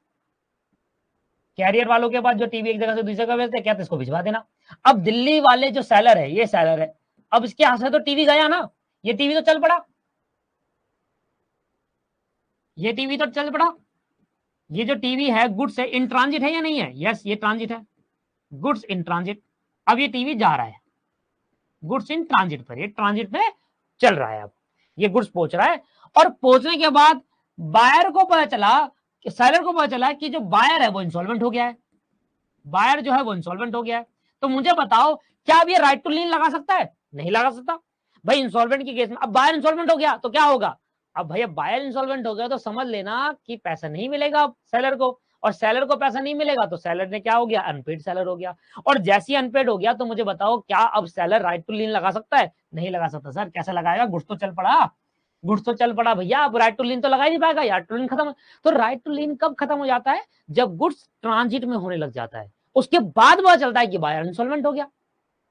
कैरियर वालों के पास जो टीवी एक जगह से दूसरी जगह भेजते, क्या इसको भिजवा देना। अब दिल्ली वाले जो सेलर है, ये सेलर है, अब इसके हाथ से तो टीवी गया ना, ये टीवी तो चल पड़ा, ये टीवी तो चल पड़ा, ये जो टीवी है गुड्स है, इन ट्रांजिट है या नहीं है? यस, ये ट्रांजिट है, गुड्स इन ट्रांजिट। अब ये टीवी जा रहा है गुड्स इन ट्रांजिट पर, ये ट्रांजिट में चल रहा है, अब ये गुड्स पहुंच रहा है, और पहुंचने के बाद बायर को पता चला, सेलर को पता चला कि जो बायर है वो इंसॉल्वेंट हो गया है, बायर जो है वो इंसॉल्वेंट हो गया है। तो मुझे बताओ, क्या अब ये राइट टू लीन लगा सकता है? नहीं लगा सकता भाई, इंसॉल्वेंट की केस में। अब बायर इंसॉल्वेंट हो गया तो क्या होगा, अब भैया बायर इंसॉल्वेंट हो गया तो समझ लेना कि पैसा नहीं मिलेगा सेलर को, और सेलर को पैसा नहीं मिलेगा तो सेलर ने क्या हो गया, अनपेड सेलर हो गया। और जैसे ही अनपेड हो गया तो मुझे बताओ, क्या अब सेलर राइट टू लीन लगा सकता है? नहीं लगा सकता सर, कैसे लगाएगा, गुड्स तो चल पड़ा, गुड्स तो चल पड़ा भैया, अब राइट टू लीन तो लगा ही नहीं पाएगा, यार टू लीन खत्म। तो राइट टू लीन कब खत्म हो जाता है, जब गुड्स ट्रांजिट में होने लग जाता है, उसके बाद पता चलता है कि बायर इंसॉल्वेंट हो गया।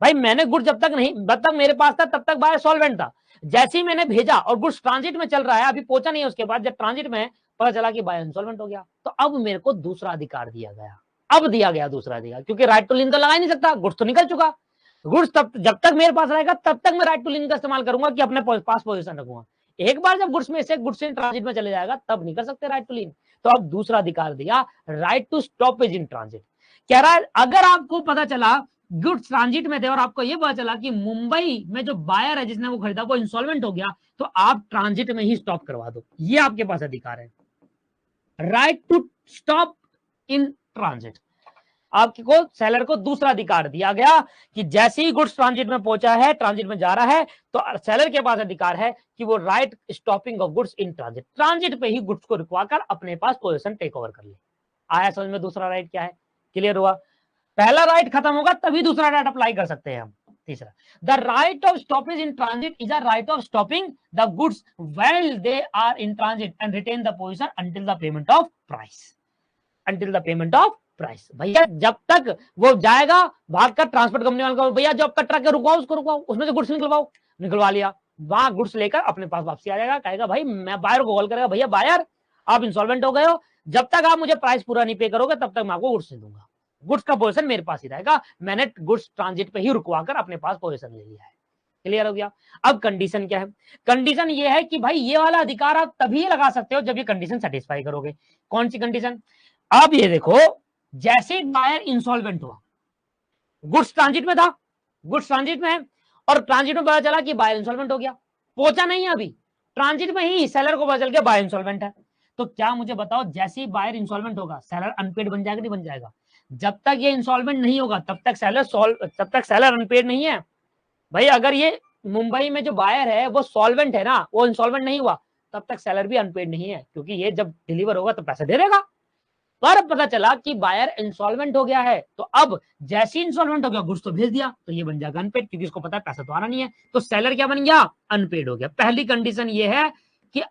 भाई मैंने गुड्स जब तक मेरे पास था तब तक बायर सॉल्वेंट था, जैसे ही मैंने भेजा और गुड्स ट्रांजिट में चल रहा है, अभी पहुंचा नहीं है, उसके बाद जब ट्रांजिट में पता चला कि बायर इंसॉल्वेंट हो गया, तो अब मेरे को दूसरा अधिकार दिया गया, अब दिया गया दूसरा अधिकार, क्योंकि राइट टू लिन तो लगा ही नहीं सकता, गुड्स तो निकल चुका। गुड्स तब जब तक मेरे पास रहेगा तब तक मैं राइट टू लिन का इस्तेमाल करूंगा कि अपने पास पोजीशन रखूंगा। एक बार जब गुड्स में से गुड्स इन ट्रांजिट में चले जाएगा तब नहीं कर सकते राइट टू लिन। तो अब दूसरा अधिकार दिया, right to stoppage in transit. कह रहा है अगर आपको पता चला गुड्स ट्रांजिट में थे और आपको यह पता चला कि मुंबई में जो बायर है जिसने वो खरीदा वो इंसॉल्वेंट हो गया, तो आप ट्रांजिट में ही स्टॉप करवा दो, ये आपके पास अधिकार है, right to stop in transit. आपको सेलर को दूसरा अधिकार दिया गया कि जैसे ही गुड्स ट्रांजिट में पहुंचा है, ट्रांजिट में जा रहा है, तो सेलर के पास अधिकार है कि वो right stopping of goods in transit, transit पे ही गुड्स को रुकवा कर अपने पास पोजीशन टेक ओवर कर ले। आया समझ में दूसरा राइट क्या है? क्लियर हुआ? पहला राइट खत्म होगा तभी दूसरा राइट अप्लाई कर सकते हैं हम। तीसरा, the right of stoppage in transit is a right of stopping the goods when they are in transit and retain the position until the payment of price, until the payment of price. भैया जब तक वो जाएगा भागकर transport company वाले को, भैया जो आपका ट्रक है रुकवाओ, उसको रुकवाओ, उसमें से गुड्स निकलवाओ, निकलवा लिया, वहां गुड्स लेकर अपने पास वापसी आ जाएगा, कहेगा भाई, मैं बायर को कॉल करेगा, भैया बायर आप इंसॉल्वेंट हो गए हो, जब तक आप मुझे प्राइस पूरा नहीं पे करोगे तब तक मैं आपको गुड्स नहीं दूंगा, गुड्स का पोजीशन मेरे पास ही रहेगा, मैंने गुड्स ट्रांजिट पे ही रुकवा कर अपने पास पोजीशन ले लिया है। क्लियर हो गया? अब कंडीशन क्या है? कंडीशन ये है कि भाई ये वाला अधिकार आप तभी लगा सकते हो जब ये कंडीशन सेटिस्फाई करोगे। कौन सी कंडीशन? अब ये देखो, जैसे बायर इंसॉल्वेंट हुआ, गुड्स ट्रांजिट में था, गुड्स ट्रांजिट में है, और ट्रांजिट में पता चला कि बायर इंसॉल्वेंट हो गया, पहुंचा नहीं है अभी, ट्रांजिट में ही सेलर को पता चल गया बायर इंसॉल्वेंट है, तो क्या मुझे बताओ, जैसे ही बायर इंसॉल्वेंट होगा सेलर अनपेड बन जाएगा नहीं बन जाएगा? जब तक ये इंसॉल्वेंट नहीं होगा तब तक सेलर अनपेड नहीं है। भाई अगर ये मुंबई में जो बायर है वो सॉल्वेंट है ना, वो इंसॉल्वेंट नहीं हुआ, तब तक सेलर भी अनपेड नहीं है, क्योंकि ये जब डिलीवर होगा तो पैसे दे देगा। पर पता चला कि बायर इंसॉल्वेंट हो गया है, तो अब जैसे ही इंसॉल्वेंट हो गया गुड्स तो भेज दिया, तो ये बन जाएगा अनपेड, क्योंकि इसको पता है पैसा तो आना नहीं है, तो सेलर क्या बन गया? अनपेड हो गया। पहली कंडीशन ये है कि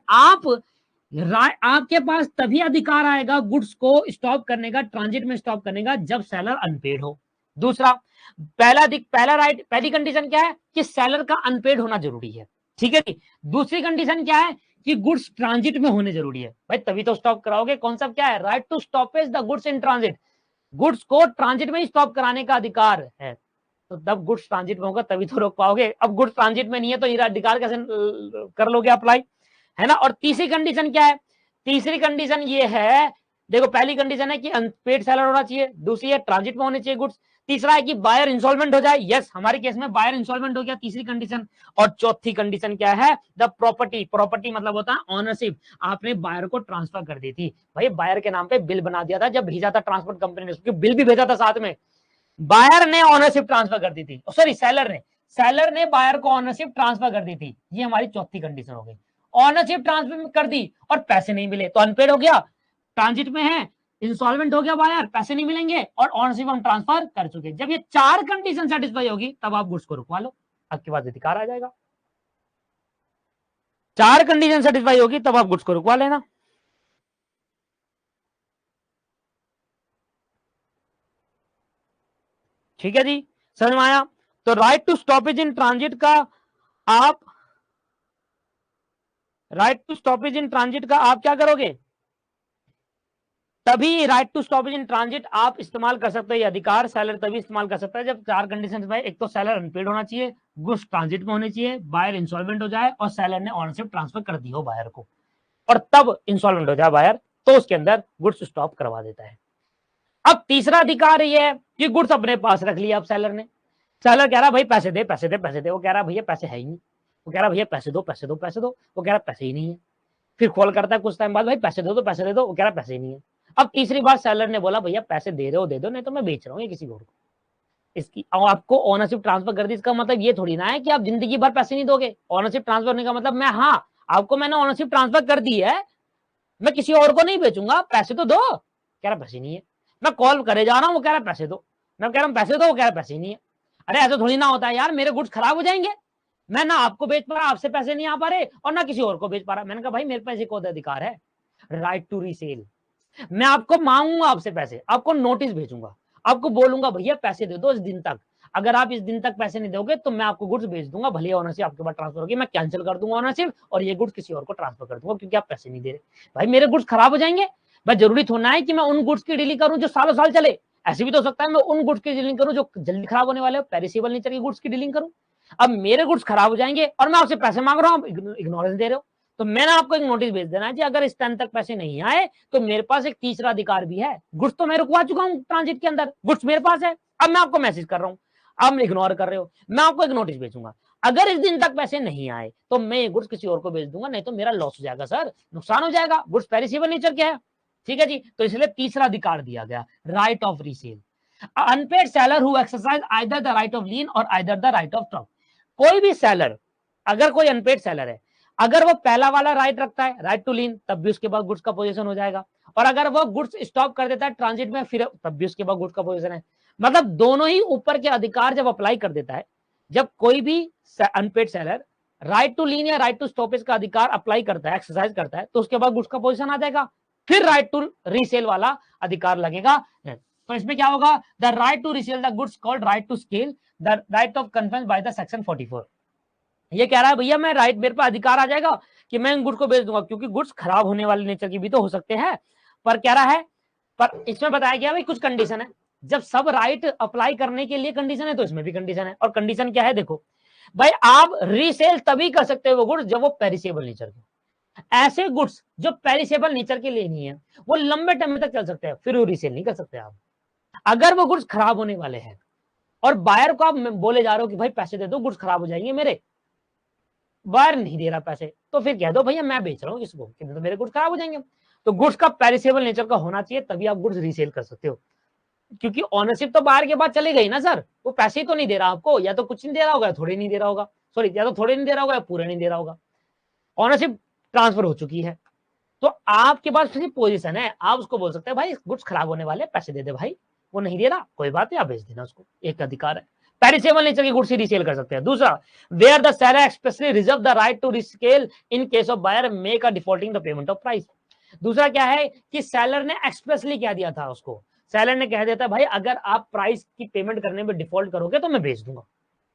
आपके पास तभी अधिकार आएगा गुड्स को स्टॉप करने का, ट्रांजिट में स्टॉप करने का, जब सेलर अनपेड हो। दूसरा, पहली कंडीशन क्या है कि सेलर का अनपेड होना जरूरी है, ठीक है जी। दूसरी कंडीशन क्या है कि गुड्स ट्रांजिट में होने जरूरी है, भाई तभी तो स्टॉप कराओगे। कॉन्सेप्ट क्या है? Right to stoppage the goods in transit, goods को ट्रांजिट में ही स्टॉप कराने का अधिकार है, तो तब गुड्स ट्रांजिट में होगा तभी तो रोक पाओगे। अब गुड्स ट्रांजिट में नहीं है तो ये अधिकार कैसे कर लोगे अप्लाई, है ना। और तीसरी कंडीशन क्या है? तीसरी कंडीशन ये है, देखो पहली कंडीशन है कि अनपेड सेलर होना चाहिए, दूसरी है ट्रांजिट में होने चाहिए गुड्स, तीसरा है कि बायर इंसॉल्वेंट हो जाए, यस हमारे केस में बायर इंसॉल्वेंट हो गया, तीसरी कंडीशन। और चौथी कंडीशन क्या है? द प्रॉपर्टी मतलब होता है ऑनरशिप, आपने बायर को ट्रांसफर कर दी थी, भाई बायर के नाम पे बिल बना दिया था, जब भेजा था ट्रांसपोर्ट कंपनी ने, उसके बिल भी भेजा था साथ में, बायर ने ऑनरशिप ट्रांसफर कर दी थी, सॉरी सेलर ने बायर को ऑनरशिप ट्रांसफर कर दी थी, ये हमारी चौथी कंडीशन हो गई। ऑनरशिप ट्रांसफर कर दी और पैसे नहीं मिले तो अनपेड हो गया, ट्रांजिट में है, इंसॉल्वेंट हो गया बायर, पैसे नहीं मिलेंगे, और ऑनरशिप हम ट्रांसफर कर चुके। जब ये चार कंडीशन सेटिस्फाई होगी तब आप गुड्स को रुकवा लो, आपके पास अधिकार आ जाएगा। चार कंडीशन सेटिस्फाई होगी तब आप गुड्स को रुकवा लेना। ठीक है जी, समझ में आया? तो right to stoppage in transit का आप क्या करोगे? तभी right to stoppage in transit आप इस्तेमाल कर सकते हो, ये अधिकार सेलर तभी इस्तेमाल कर सकता है जब चार कंडीशन भाई, एक तो सेलर अनपेड होना चाहिए, गुड्स ट्रांजिट में होने चाहिए, बायर इंसॉल्वेंट हो जाए और सेलर ने ऑनरशिप ट्रांसफर कर दी हो बायर को, और तब इंसॉल्वेंट हो जाए बायर तो उसके अंदर गुड्स स्टॉप करवा देता है। अब तीसरा अधिकार ये है कि गुड्स अपने पास रख लिया, अब सेलर कह रहा भाई पैसे दे, वो कह रहा भैया पैसे है ही नहीं, वो कह रहा भैया पैसे दो, वो कह रहा पैसे ही नहीं है, फिर कॉल करता है कुछ टाइम बाद, भाई पैसे दो, वो कह रहा पैसे ही नहीं है। अब तीसरी बार सेलर ने बोला भैया पैसे दे दो, नहीं तो मैं बेच रहा हूँ ये किसी और को, इसकी आपको ओनरशिप ट्रांसफर कर दी। इसका मतलब ये थोड़ी ना है कि आप जिंदगी भर पैसे नहीं दोगे। ओनरशिप ट्रांसफर होने का मतलब आपको मैंने ओनरशिप ट्रांसफर कर दी है, मैं किसी और को नहीं बेचूंगा, पैसे तो दो। कह रहा पैसे नहीं है। मैं कॉल करे जा रहा हूँ, वो कह रहा पैसे दो, मैं कह रहा हूँ पैसे दो, वो कह रहा पैसे नहीं है। अरे ऐसा थोड़ी ना होता है यार, मेरे गुड्स खराब हो जाएंगे, मैं ना आपको बेच पा रहा, आपसे पैसे नहीं आ पा रहे, और ना किसी और को बेच पा रहा। मैंने कहा भाई मेरे पास एक और अधिकार है, राइट टू रीसेल। मैं आपको मांगूंगा आपसे पैसे, आपको नोटिस भेजूंगा, आपको बोलूंगा भैया पैसे दे दो इस दिन तक, अगर आप इस दिन तक पैसे नहीं दोगे तो मैं आपको गुड्स भेज दूंगा, भले ऑनरशिप आपके पास ट्रांसफर होगी, मैं कैंसिल कर दूंगा ऑनरशिप और ये गुड्स किसी और को ट्रांसफर कर दूंगा, क्योंकि आप पैसे नहीं दे रहे। भाई मेरे गुड्स खराब हो जाएंगे, बस जरूरी थोड़ा है कि मैं उन गुड्स की डीलिंग करूं जो सालों साल चले, ऐसे भी तो हो सकता है मैं उन गुड्स की डीलिंग करूं जो जल्दी खराब होने वाले हो, पेरिसेबल नेचर की गुड्स की डीलिंग करूं। अब मेरे गुड्स खराब हो जाएंगे और मैं आपसे पैसे मांग रहा हूं, आप इग्नोरेंस दे रहे हो, तो मैंने आपको एक नोटिस भेज देना है कि अगर इस टाइम तक पैसे नहीं आए तो मेरे पास एक तीसरा अधिकार भी है, गुड्स तो मैं रुकवा चुका हूं ट्रांजिट के अंदर, गुड्स मेरे पास है, अब मैं आपको मैसेज कर रहा हूं, आप इग्नोर कर रहे हो, मैं आपको एक नोटिस भेजूंगा, अगर इस दिन तक पैसे नहीं आए तो मैं ये गुड्स किसी और को भेज दूंगा, नहीं तो मेरा लॉस हो जाएगा सर, नुकसान हो जाएगा, गुड्स पेरिसेबल नेचर के है, ठीक है जी। तो इसलिए तीसरा अधिकार दिया गया, right of resale. Unpaid seller who exercise either the right of lien और either the right of truck, कोई भी सेलर, अगर कोई अनपेड सेलर है, अगर वो पहला वाला राइट रखता है, राइट टू लीन, तब भी उसके बाद गुड्स का पोजीशन हो जाएगा, और अगर वो गुड्स स्टॉप कर देता है ट्रांजिट में, फिर तब भी उसके बाद गुड्स का पोजीशन है, मतलब दोनों ही ऊपर के अधिकार जब अप्लाई कर देता है, जब कोई भी अनपेड सेलर राइट टू लीन या राइट टू स्टॉपेज का अधिकार अप्लाई करता है, एक्सरसाइज करता है, तो उसके बाद गुड्स का पोजीशन आ जाएगा, फिर राइट टू रीसेल वाला अधिकार लगेगा। तो इसमें क्या होगा, the right to resale the goods called right to scale the right of confirm by the section 44। ये कह रहा है भैया मैं राइट, मेरे पर अधिकार आ जाएगा कि मैं इन गुड्स को बेच दूंगा, क्योंकि गुड्स खराब होने वाले नेचर की भी तो हो सकते हैं, पर कह रहा है, पर इसमें बताया गया भाई कुछ कंडीशन है, जब सब राइट अप्लाई करने के लिए कंडीशन है तो इसमें भी कंडीशन है, और कंडीशन क्या है देखो भाई, आप रीसेल तभी कर सकते हो वो गुड्स जब वो पेरिसेबल नेचर के, ऐसे गुड्स जो पेरिसेबल नेचर के लिए नहीं है, वो लंबे टाइम तक चल सकते हैं, फिर वो रीसेल नहीं कर सकते आप। अगर वो गुड्स खराब होने वाले हैं और बायर को आप बोले जा रहे हो कि भाई पैसे दे दो गुड्स खराब हो जाएंगे मेरे, बायर नहीं दे रहा पैसे, तो फिर कह दो भैया मैं बेच रहा हूँ इसको, तो मेरे गुड्स खराब हो जाएंगे। तो गुड्स का पेरिसेबल नेचर का होना चाहिए, तभी आप गुड्स रीसेल कर सकते हो, क्योंकि ऑनरशिप तो बाहर के बाद चले गई ना सर, वो पैसे ही तो नहीं दे रहा आपको, या तो कुछ नहीं दे रहा होगा, थोड़े नहीं दे रहा होगा, सॉरी, या तो थोड़े नहीं दे रहा होगा या पूरे नहीं दे रहा होगा, ऑनरशिप ट्रांसफर हो चुकी है, तो आपके पास सिर्फ पोजीशन है, आप उसको बोल सकते हैं भाई गुड्स खराब होने वाले पैसे दे दे भाई, वो नहीं दे रहा कोई बात नहीं, आप भेज देना उसको, एक अधिकार है, पेरिसेबल नेचर की गुड्स ही रीसेल कर सकते हैं। दूसरा, where the seller expressly reserve the right to rescale in case of buyer make a defaulting the payment of price. दूसरा क्या है कि सेलर ने एक्सप्रेसली क्या दिया था उसको, सेलर ने कह दिया था भाई अगर आप प्राइस की पेमेंट करने में डिफॉल्ट करोगे तो मैं भेज दूंगा,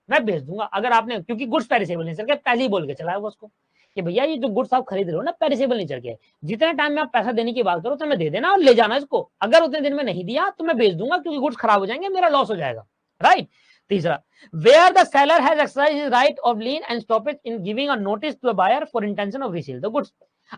मैं भेज दूंगा, अगर आपने, क्योंकि गुड्स पेरिसेबल नेचर के, पहले ही बोल के चला है उसको कि भैया ये जो गुड्स आप खरीद रहे हो ना पेरिसेबल नेचर के, जितने टाइम में आप पैसा देने की बात करो तो मैं दे देना और ले जाना इसको, अगर उतने दिन में नहीं दिया तो मैं बेच दूंगा, क्योंकि गुड्स खराब हो जाएंगे, मेरा लॉस हो जाएगा, राइट। तीसरा, where the seller has exercised right of lien and stoppage in giving a notice to the buyer for intention of resale the goods.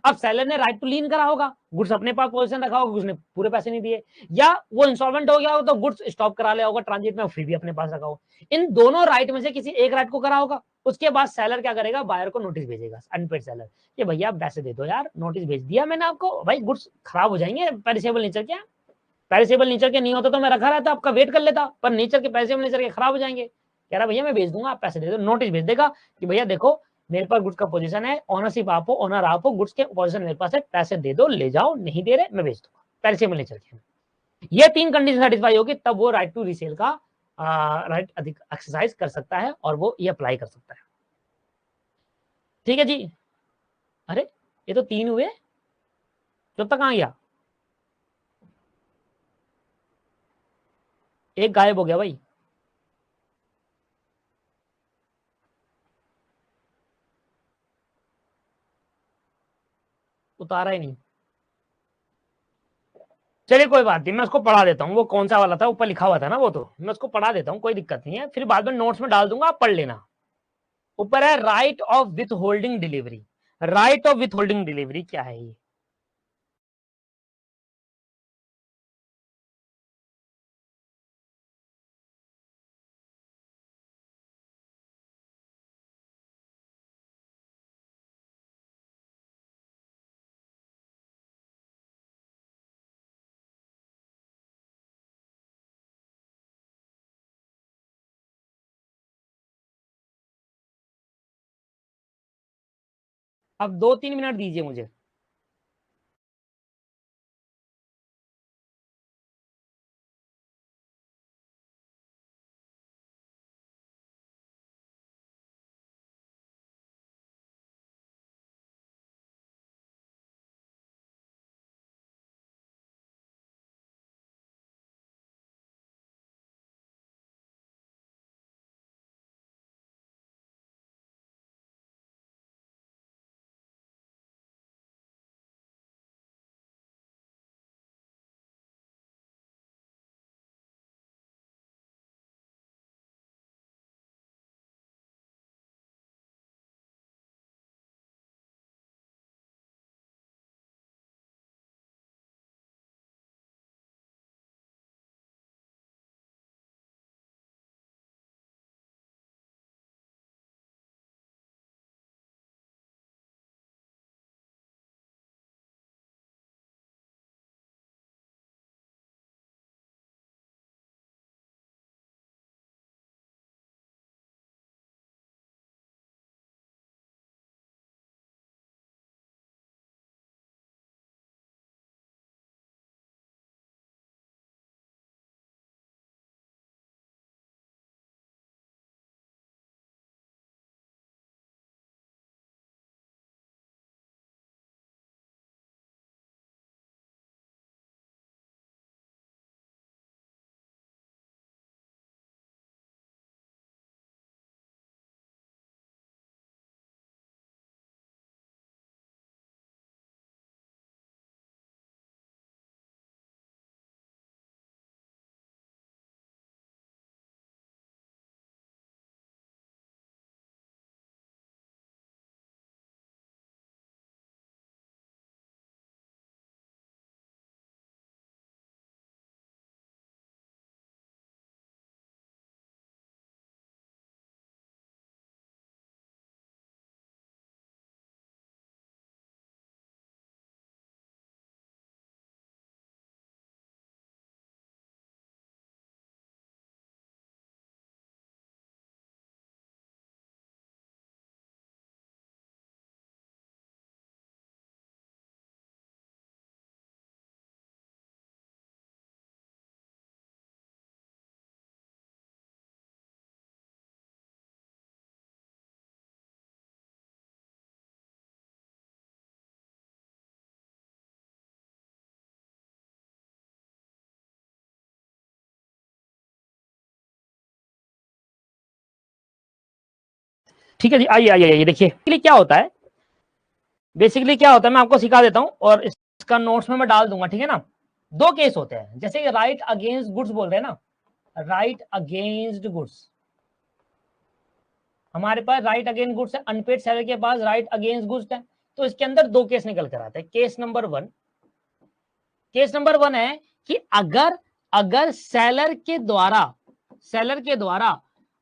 अब सेलर ने राइट टू लीन करा होगा, गुड्स अपने पास पोजीशन रखा होगा, उसने पूरे पैसे नहीं दिए, या वो इंसॉल्वेंट हो गया होगा तो गुड्स स्टॉप करा लिया होगा ट्रांजिट में, फिर भी अपने पास रखा होगा, इन दोनों राइट में से किसी एक राइट को करा होगा, उसके बाद सेलर क्या करेगा, बायर को नोटिस भेजेगा, अनपेड सेलर, कि भैया पैसे दे दो यार, नोटिस भेज दिया मैंने आपको, भाई गुड्स खराब हो जाएंगे, पेरिसेबल नेचर के, पेरिसेबल नेचर के नहीं होता तो मैं रखा रहता, आपका वेट कर लेता, पर नेचर के, पेरिसेबल नेचर के खराब हो जाएंगे, कह रहा भैया मैं भेज दूंगा, आप पैसे दे दो, नोटिस भेज देगा कि भैया देखो मेरे पास गुड्स का पोजीशन है, ओनरशिप आप हो, ओनर आप हो, गुड्स के पोजीशन मेरे पास है, पैसे दे दो, ले जाओ, नहीं दे रहे मैं भेज दूंगा, पेरिसेबल नेचर के, ये तीन कंडीशन सेटिस्फाई होगी तब वो राइट टू रीसेल का राइट अधिक एक्सरसाइज कर सकता है और वो ये अप्लाई कर सकता है, ठीक है जी। अरे ये तो तीन हुए, चौथा कहां गया, एक गायब हो गया भाई, उतारा ही नहीं, चलिए कोई बात नहीं, मैं उसको पढ़ा देता हूँ, वो कौन सा वाला था, ऊपर लिखा हुआ था ना, वो तो मैं उसको पढ़ा देता हूँ, कोई दिक्कत नहीं है, फिर बाद में नोट्स में डाल दूंगा, आप पढ़ लेना। ऊपर है right of with holding delivery, right of with holding delivery क्या है ये, अब 2-3 मिनट दीजिए मुझे। ठीक है जी, आइए आइए आइए, देखिए क्या होता है, बेसिकली क्या होता है मैं आपको सिखा देता हूं और इसका नोट्स में मैं डाल दूंगा, ठीक है ना। दो केस होते हैं, जैसे राइट अगेंस्ट गुड्स बोल रहे हैं ना, राइट अगेंस्ट गुड्स, हमारे पास राइट अगेंस्ट गुड्स है, अनपेड सेलर के पास राइट अगेंस्ट गुड्स है, तो इसके अंदर दो केस निकल कर आते हैं। केस नंबर वन है कि अगर सेलर के द्वारा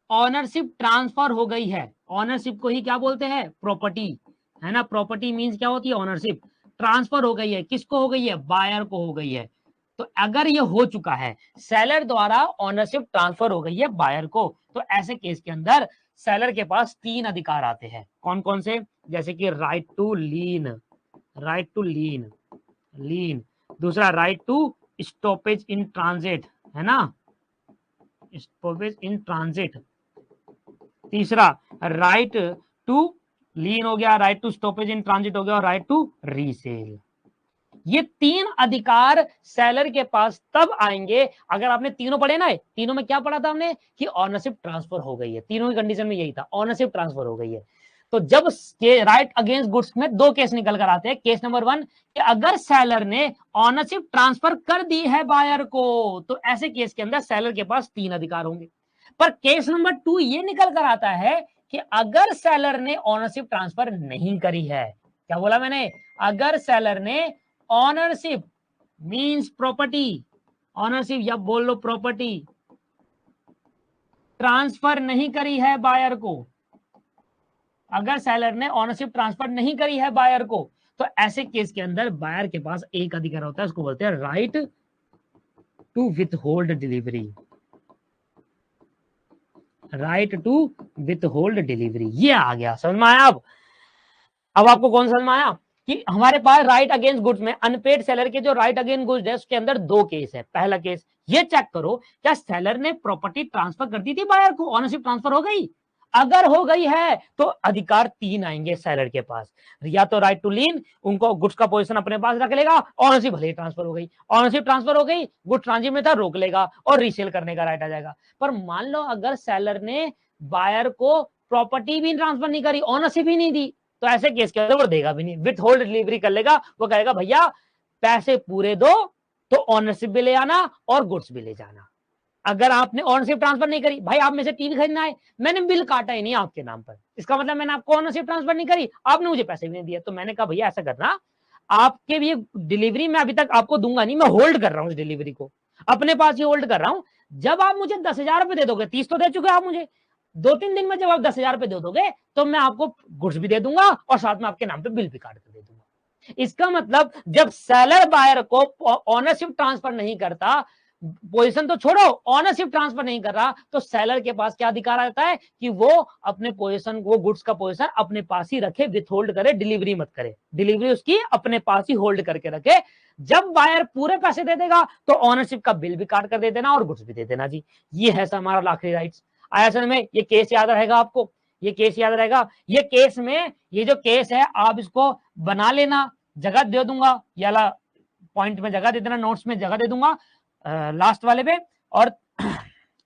ऑनरशिप ट्रांसफर हो गई है, ऑनरशिप को ही क्या बोलते हैं, प्रॉपर्टी, है ना। प्रॉपर्टी मींस क्या होती है, ऑनरशिप ट्रांसफर हो गई है, किसको हो गई है, बायर को हो गई है। तो अगर ये हो चुका है, सेलर द्वारा ऑनरशिप ट्रांसफर हो गई है बायर को, तो ऐसे केस के अंदर सेलर के पास तीन अधिकार आते हैं। कौन कौन से, जैसे कि राइट टू लीन, दूसरा right to stoppage in transit, है ना, स्टॉपेज इन ट्रांजिट, तीसरा राइट टू लीन हो गया, right to stoppage in transit हो गया, और राइट टू रीसेल। ये तीन अधिकार सेलर के पास तब आएंगे अगर आपने तीनों पढ़े ना, तीनों में क्या पढ़ा था हमने कि ऑनरशिप ट्रांसफर हो गई है, तीनों की कंडीशन में यही था, ऑनरशिप ट्रांसफर हो गई है। तो जब राइट अगेंस्ट गुड्स में दो केस निकल कर आते हैं। केस नंबर वन कि अगर सेलर ने ऑनरशिप ट्रांसफर कर दी है बायर को, तो ऐसे केस के अंदर सेलर के पास तीन अधिकार होंगे। पर केस नंबर टू ये निकल कर आता है कि अगर सेलर ने ऑनरशिप ट्रांसफर नहीं करी है, क्या बोला मैंने, अगर सेलर ने ऑनरशिप मींस प्रॉपर्टी, ऑनरशिप या बोल लो प्रॉपर्टी ट्रांसफर नहीं करी है बायर को, अगर सेलर ने ऑनरशिप ट्रांसफर नहीं करी है बायर को, तो ऐसे केस के अंदर बायर के पास एक अधिकार होता है, उसको बोलते हैं right to withhold delivery, right to withhold delivery. ये आ गया समझ में आया। अब आपको कौन समझ में आया कि हमारे पास राइट अगेंस्ट गुड्स में अनपेड सेलर के जो राइट अगेंस्ट गुड्स है उसके अंदर दो केस है। पहला केस ये चेक करो, क्या सेलर ने प्रॉपर्टी ट्रांसफर कर दी थी बायर को, ऑनरशिप ट्रांसफर हो गई, अगर हो गई है तो अधिकार तीन आएंगे सेलर के पास, या तो राइट टू लीन, उनको गुड्स का पोजीशन अपने पास रख लेगा, ऑनरशिप भले ही ट्रांसफर हो गई, ऑनरशिप ट्रांसफर हो गई, गुड्स ट्रांजिट में था रोक लेगा और रीसेल करने का राइट आ जाएगा। पर मान लो अगर सेलर ने बायर को प्रॉपर्टी भी ट्रांसफर नहीं करी, ऑनरशिप ही नहीं दी, तो ऐसे केस के अंदर वो देगा भी नहीं, विथ होल्ड डिलीवरी कर लेगा। वो कहेगा भैया पैसे पूरे दो तो ऑनरशिप भी ले आना और गुड्स भी ले जाना। अगर आपने ऑनरशिप ट्रांसफर नहीं करी, भाई आप में से टीवी खरीदना है, मैंने बिल काटा ही नहीं आपके नाम पर, इसका मतलब मैंने आपको ऑनरशिप ट्रांसफर नहीं करी, आपने मुझे पैसे भी नहीं दिए। तो मैंने कहा भैया ऐसा करना, आपके भी डिलीवरी में अभी तक आपको दूंगा नहीं, मैं होल्ड कर रहा हूँ इस डिलीवरी को, अपने पास ही होल्ड कर रहा हूँ। जब आप मुझे 10,000 रुपए दे दोगे, 30 तो दे चुके आप मुझे, 2-3 दिन में जब आप 10,000 रुपए दे दोगे तो मैं आपको गुड्स भी दे दूंगा और साथ में आपके नाम पे बिल भी काट कर दे दूंगा। इसका मतलब जब सेलर बायर को ऑनरशिप ट्रांसफर नहीं करता, पोजीशन तो छोड़ो, ऑनरशिप ट्रांसफर नहीं कर रहा, तो सेलर के पास क्या अधिकार आता है कि वो अपने पोजीशन, वो गुड्स का पोजीशन अपने पास ही रखे, विथहोल्ड करे, डिलीवरी मत करे, डिलीवरी उसकी अपने पास ही होल्ड करके रखे। जब बायर पूरे पैसे दे देगा तो ऑनरशिप का बिल भी काट कर दे देना और गुड्स भी दे देना जी। ये है हमारा आखिरी राइट्स। आया समझ में? ये केस याद रहेगा आपको, ये केस याद रहेगा। ये केस में ये जो केस है आप इसको बना लेना, जगह दे दूंगा, या पॉइंट में जगह दे देना, नोट्स में जगह दे दूंगा लास्ट वाले पे, और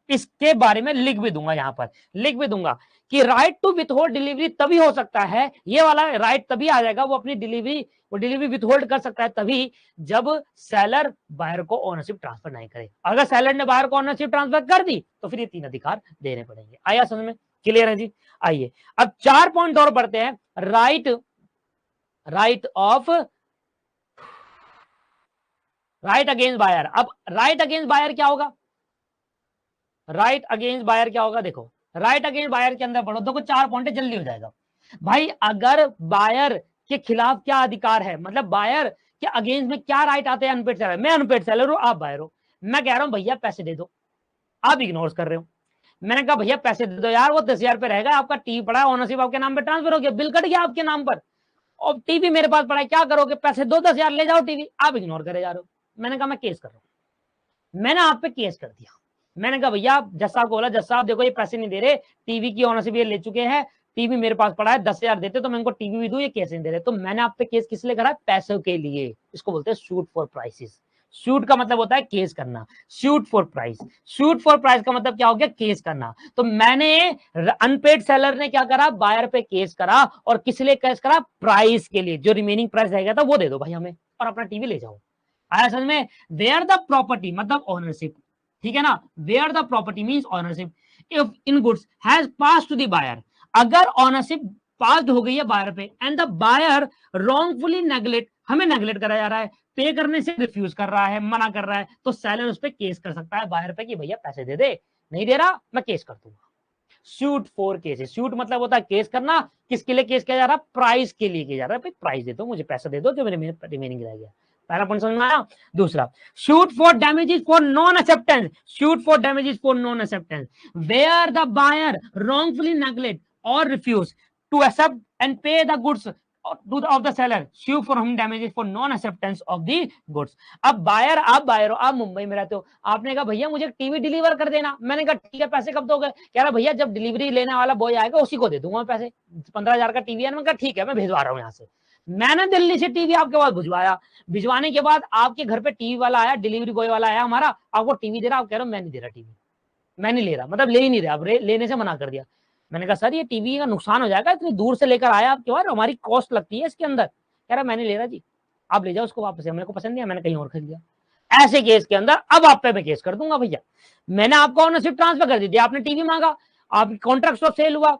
इसके बारे में लिख भी दूंगा, यहां पर लिख भी दूंगा कि राइट टू विथहोल्ड डिलीवरी तभी हो सकता है, ये वाला राइट तभी आ जाएगा, वो अपनी डिलीवरी विथहोल्ड कर सकता है तभी जब सेलर बायर को ऑनरशिप ट्रांसफर नहीं करे। अगर सेलर ने बायर को ऑनरशिप ट्रांसफर कर दी तो फिर ये तीन अधिकार देने पड़ेंगे। आया समझ में? क्लियर है जी? आइए अब 4 पॉइंट और बढ़ते हैं। Right against buyer. अब राइट अगेंस्ट बायर क्या होगा? राइट अगेंस्ट बायर क्या होगा? देखो राइट अगेंस्ट बायर के अंदर पढ़ो, देखो 4 पॉइंट जल्दी हो जाएगा भाई। अगर बायर के खिलाफ क्या अधिकार है, मतलब बायर के अगेंस्ट में क्या राइट आते हैं अनपेड सेलर। मैं अनपेड सेलर हूं, आप बायर हो, मैं कह रहा हूं भैया पैसे दे दो, आप इग्नोर कर रहे हो। मैंने कहा भैया पैसे दे दो यार, वो 10,000 पे रहेगा, आपका टीवी पड़ा है, ऑनरशिप आपके नाम पे ट्रांसफर हो गया, बिल कट गया आपके नाम पर, और टीवी मेरे पास पड़ा है, क्या करोगे? पैसे दो, 10,000 ले जाओ टीवी, आप इग्नोर करे जा रहे हो। मैंने कहा मैं केस कर रहा हूं, मैंने आप पे केस कर दिया। मैंने कहा भैया जज साहब को बोला, जज साहब देखो ये पैसे नहीं दे रहे, टीवी की ऑनरशिप ये ले चुके हैं, टीवी मेरे पास पड़ा है, 10,000 देते तो मैं इनको टीवी भी दूं, ये केस नहीं दे रहे। तो मैंने आप पे केस किस लिए करा? पैसों के लिए। इसको बोलते हैं सूट फॉर प्राइसेस। शूट का मतलब होता है केस करना, shoot for price, shoot for price का मतलब क्या हो गया, केस करना। तो मैंने अनपेड सेलर ने क्या करा, बायर पे केस करा, और किस लिए केस करा, प्राइस के लिए, जो रिमेनिंग प्राइस रहेगा था वो दे दो भाई हमें और अपना टीवी ले जाओ। आया समझ में, वेयर द प्रॉपर्टी मतलब ओनरशिप, ठीक है ना, where the property means ownership if in goods has pass to the buyer, अगर ओनरशिप पास्ड हो गई है बायर पे and the buyer wrongfully neglect, हमें नेग्लेक्ट करा जा रहा है, पे करने से रिफ्यूज कर रहा है, मना कर रहा है, तो सेलर उस पर केस कर सकता है बायर पे कि भैया पैसे दे दे, नहीं दे रहा मैं केस कर दूंगा। शूट फॉर केसेस, शूट मतलब होता है केस करना, किसके लिए केस किया जा रहा है, प्राइस के लिए किया जा रहा है, भाई प्राइस दे दो मुझे, पैसा दे दो जो मेरे रिमेनिंग रह गया। पहला पॉइंट समझ में आया। दूसरा, suit for damages for non acceptance, suit for damages for non acceptance where the buyer wrongfully neglect और refuse to accept and pay the goods of the seller, sue for him damages for non acceptance of the goods। अब buyer, आप buyer हो, आप मुंबई में रहते हो, आपने कहा भैया मुझे टीवी डिलीवर कर देना, मैंने कहा ठीक है, पैसे कब दोगे, कह रहा भैया जब डिलीवरी लेने वाला बॉय आएगा उसी को दे दूंगा मैं पैसे, 15,000 का टीवी है, मैंने कहा ठीक है मैं भिजवा रहा हूँ यहाँ से। मैंने दिल्ली से टीवी आपके पास भिजवाया, भिजवाने के बाद आपके घर पे टीवी वाला आया, डिलीवरी बॉय वाला आया हमारा, आपको टीवी दे रहा, आप कह रहे हो मैं नहीं दे रहा टीवी, मैं नहीं ले रहा, मतलब ले ही नहीं रहा, अब लेने से मना कर दिया। मैंने कहा सर ये टीवी का नुकसान हो जाएगा, इतनी दूर से लेकर आया आपके पास, हमारी कॉस्ट लगती है इसके अंदर, कह रहा मैं नहीं ले रहा जी, आप ले जाओ उसको वापस, मेरे को पसंद नहीं है, मैंने कहीं और खरीद लिया। ऐसे केस के अंदर अब आप पे मैं केस कर दूंगा भैया, मैंने आपको ओनरशिप ट्रांसफर कर दी थी, आपने टीवी मांगा, आप कॉन्ट्रैक्ट ऑफ सेल हुआ,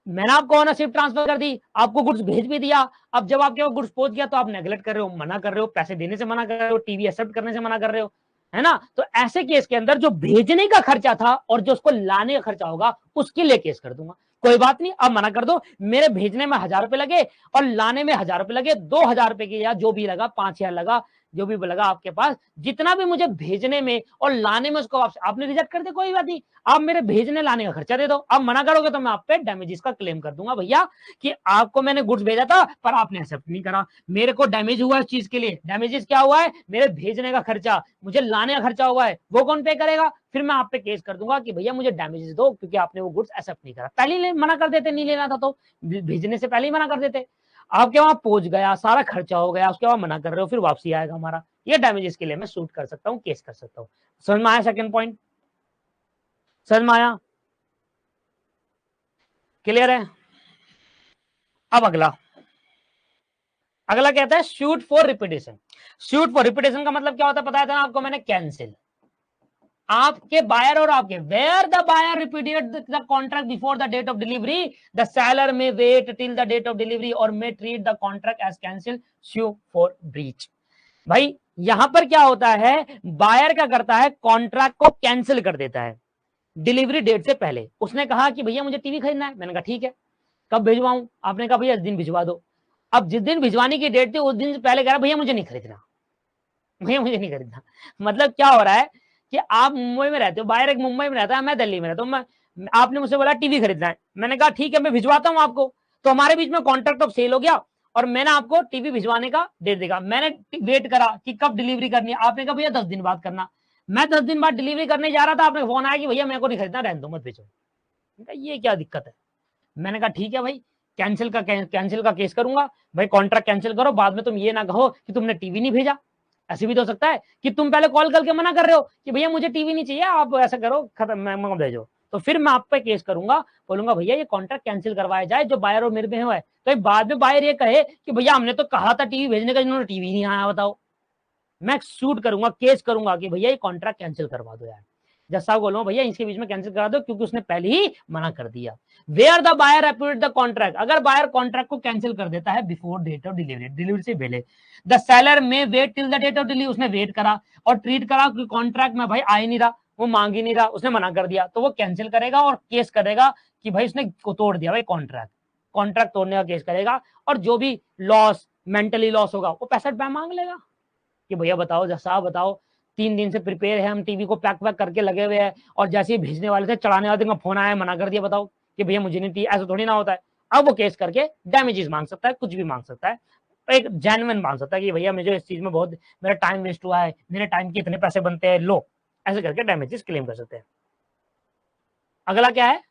मैंने आपको ओनरशिप ट्रांसफर कर दी, आपको गुड्स भेज भी दिया, अब जब आपके गुड्स पहुंच गया तो आप नेगलेक्ट कर रहे हो, मना कर रहे हो, पैसे देने से मना कर रहे हो, टीवी एक्सेप्ट करने से मना कर रहे हो, है ना। तो ऐसे केस के अंदर जो भेजने का खर्चा था और जो उसको लाने का खर्चा होगा उसके लिए केस कर दूंगा। कोई बात नहीं, अब मना कर दो, मेरे भेजने में 1,000 रुपए लगे और लाने में 1,000 रुपए लगे, 2,000 रुपए की या जो भी लगा, 5,000 लगा, जो भी लगा आपके पास, जितना भी मुझे भेजने में और लाने में उसको आपने रिजेक्ट कर दिया, कोई बात नहीं, आप मेरे भेजने लाने का खर्चा दे दो। आप मना करोगे तो मैं आप पे डैमेजेस का क्लेम कर दूंगा भैया, कि आपको मैंने गुड्स भेजा था पर आपने एक्सेप्ट नहीं करा, मेरे को डैमेज हुआ इस चीज के लिए, डैमेजेस क्या हुआ है, मेरे भेजने का खर्चा, मुझे लाने का खर्चा हुआ है, वो कौन पे करेगा, फिर मैं आप पे केस कर दूंगा कि भैया मुझे डैमेजेस दो, क्योंकि आपने वो गुड्स एक्सेप्ट नहीं करा, पहले ही मना कर देते, नहीं लेना था तो भेजने से पहले ही मना कर देते, आपके वहां पहुंच गया, सारा खर्चा हो गया, उसके बाद मना कर रहे हो, फिर वापसी आएगा हमारा, ये डैमेजेस के लिए मैं सूट कर सकता हूँ, केस कर सकता हूँ। समझ में आया सेकंड पॉइंट, समझ में आया, क्लियर है। अब अगला, अगला कहता है shoot for repetition. Shoot for repetition का मतलब क्या होता है बताया था ना आपको मैंने, कैंसिल, आपके बायर और आपके, where the buyer repeated the contract before the date of delivery, the seller में wait till the date of delivery और may treat the contract as cancel, sue for breach. भाई यहां पर क्या होता है, बायर क्या करता है, कॉन्ट्रैक्ट को कैंसिल कर देता है डिलीवरी डेट से पहले। उसने कहा कि भैया मुझे टीवी खरीदना है, मैंने कहा ठीक है, कब भिजवाऊं, आपने कहा भैया इस दिन भिजवा दो। अब जिस दिन भिजवाने की डेट थी उस दिन से पहले कह रहा भैया मुझे नहीं खरीदना, भैया मुझे नहीं खरीदना। मतलब क्या हो रहा है कि आप मुंबई में रहते हो, बाहर एक मुंबई में रहता है, मैं दिल्ली में रहता हूँ, मैं, आपने मुझसे बोला टीवी खरीदना है, मैंने कहा ठीक है मैं भिजवाता हूँ आपको, तो हमारे बीच में कॉन्ट्रैक्ट ऑफ सेल हो गया और मैंने आपको टीवी भिजवाने का डेट देगा, मैंने वेट करा कि कब डिलीवरी करनी है, आपने कहा भैया 10 दिन बाद करना, मैं 10 दिन बाद डिलीवरी करने जा रहा था, आपने फोन आया कि भैया मेरे को नहीं खरीदना, रहने दो मत भेजो। ये क्या दिक्कत है, मैंने कहा ठीक है भाई, कैंसिल का केस करूंगा, भाई कॉन्ट्रैक्ट कैंसिल करो, बाद में तुम ये ना कहो कि तुमने टीवी नहीं भेजा। ऐसे भी तो हो सकता है कि तुम पहले कॉल करके मना कर रहे हो कि भैया मुझे टीवी नहीं चाहिए, आप ऐसा करो खत्म, मैं भेजो, तो फिर मैं आप पे केस करूंगा, बोलूंगा भैया ये कॉन्ट्रैक्ट कैंसिल करवाया जाए जो बायर और मेरे में है, तो बाद में बायर ये कहे कि भैया हमने तो कहा था टीवी भेजने का, इन्होंने टीवी नहीं आया, बताओ, मैं सूट करूंगा, केस करूंगा कि भैया ये कॉन्ट्रैक्ट कैंसिल करवा दो यार, जज साहब बोलो भैया इसके बीच में कैंसिल करा दो क्योंकि उसने पहले ही मना कर दिया। Where the buyer approved the contract, अगर बायर कॉन्ट्रैक्ट को कैंसिल कर देता है before date of delivery, delivery से पहले, द सेलर में wait till the date of delivery, उसने वेट करा और ट्रीट करा कि कॉन्ट्रैक्ट में भाई आ ही नहीं रहा, वो मांग ही नहीं रहा, उसने मना कर दिया, तो वो कैंसिल करेगा और केस करेगा कि भाई उसने तोड़ दिया भाई कॉन्ट्रैक्ट, कॉन्ट्रैक्ट तोड़ने का केस करेगा, और जो भी लॉस, मेंटली लॉस होगा वो पैसा मांग लेगा कि भैया बताओ जज साहब बताओ, 3 दिन से प्रिपेयर है हम, टीवी को पैक वैक करके लगे हुए हैं, और जैसे ही भेजने वाले थे चढ़ाने वाले का फोन आया, मना कर दिया, बताओ कि भैया मुझे नहीं, ऐसा थोड़ी ना होता है। अब वो केस करके डैमेजेस मांग सकता है, कुछ भी मांग सकता है, एक जेन्युइन मांग सकता है कि भैया मुझे इस चीज में बहुत, मेरा टाइम वेस्ट हुआ है, मेरे टाइम के इतने पैसे बनते हैं, लो, ऐसे करके डैमेजेस क्लेम कर सकते हैं। अगला क्या है,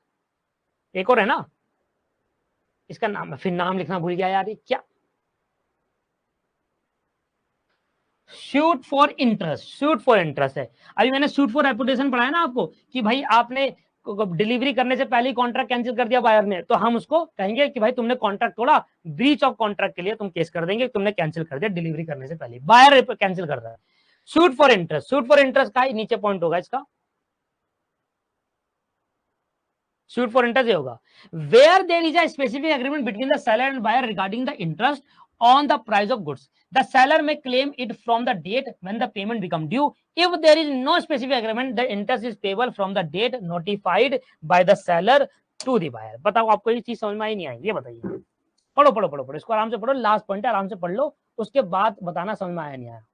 एक और है ना, इसका नाम फिर नाम लिखना भूल गया यार, ये क्या, shoot for interest, shoot for interest है। अभी मैंने शूट फॉर रेपुटेशन पढ़ाया ना आपको कि भाई आपने डिलीवरी करने से पहले कॉन्ट्रैक्ट कैंसिल कर दिया बायर ने, तो हम उसको कहेंगे कि भाई तुमने कॉन्ट्रैक्ट तोड़ा, ब्रीच ऑफ कॉन्ट्रैक्ट के लिए तुम केस कर देंगे, तुमने कैंसिल कर दिया डिलीवरी करने से पहले, बायर कैंसिल कर रहा है। Shoot for interest, shoot for interest का नीचे पॉइंट होगा इसका, शूट फॉर इंटरेस्ट ये होगा where there is a specific agreement between the seller and buyer regarding the interest on the price of goods. The seller may claim it from the date when the payment become due. If there is no specific agreement, the interest is payable from the date notified by the seller to the buyer. बताओ आपको ये चीज समझ में आई नहीं आई, ये बताइए। पढ़ो पढ़ो पढ़ो पढ़ो, इसको आराम से पढ़ो, लास्ट पॉइंट है, आराम से पढ़ लो, उसके बाद बताना समझ में आया नहीं आया।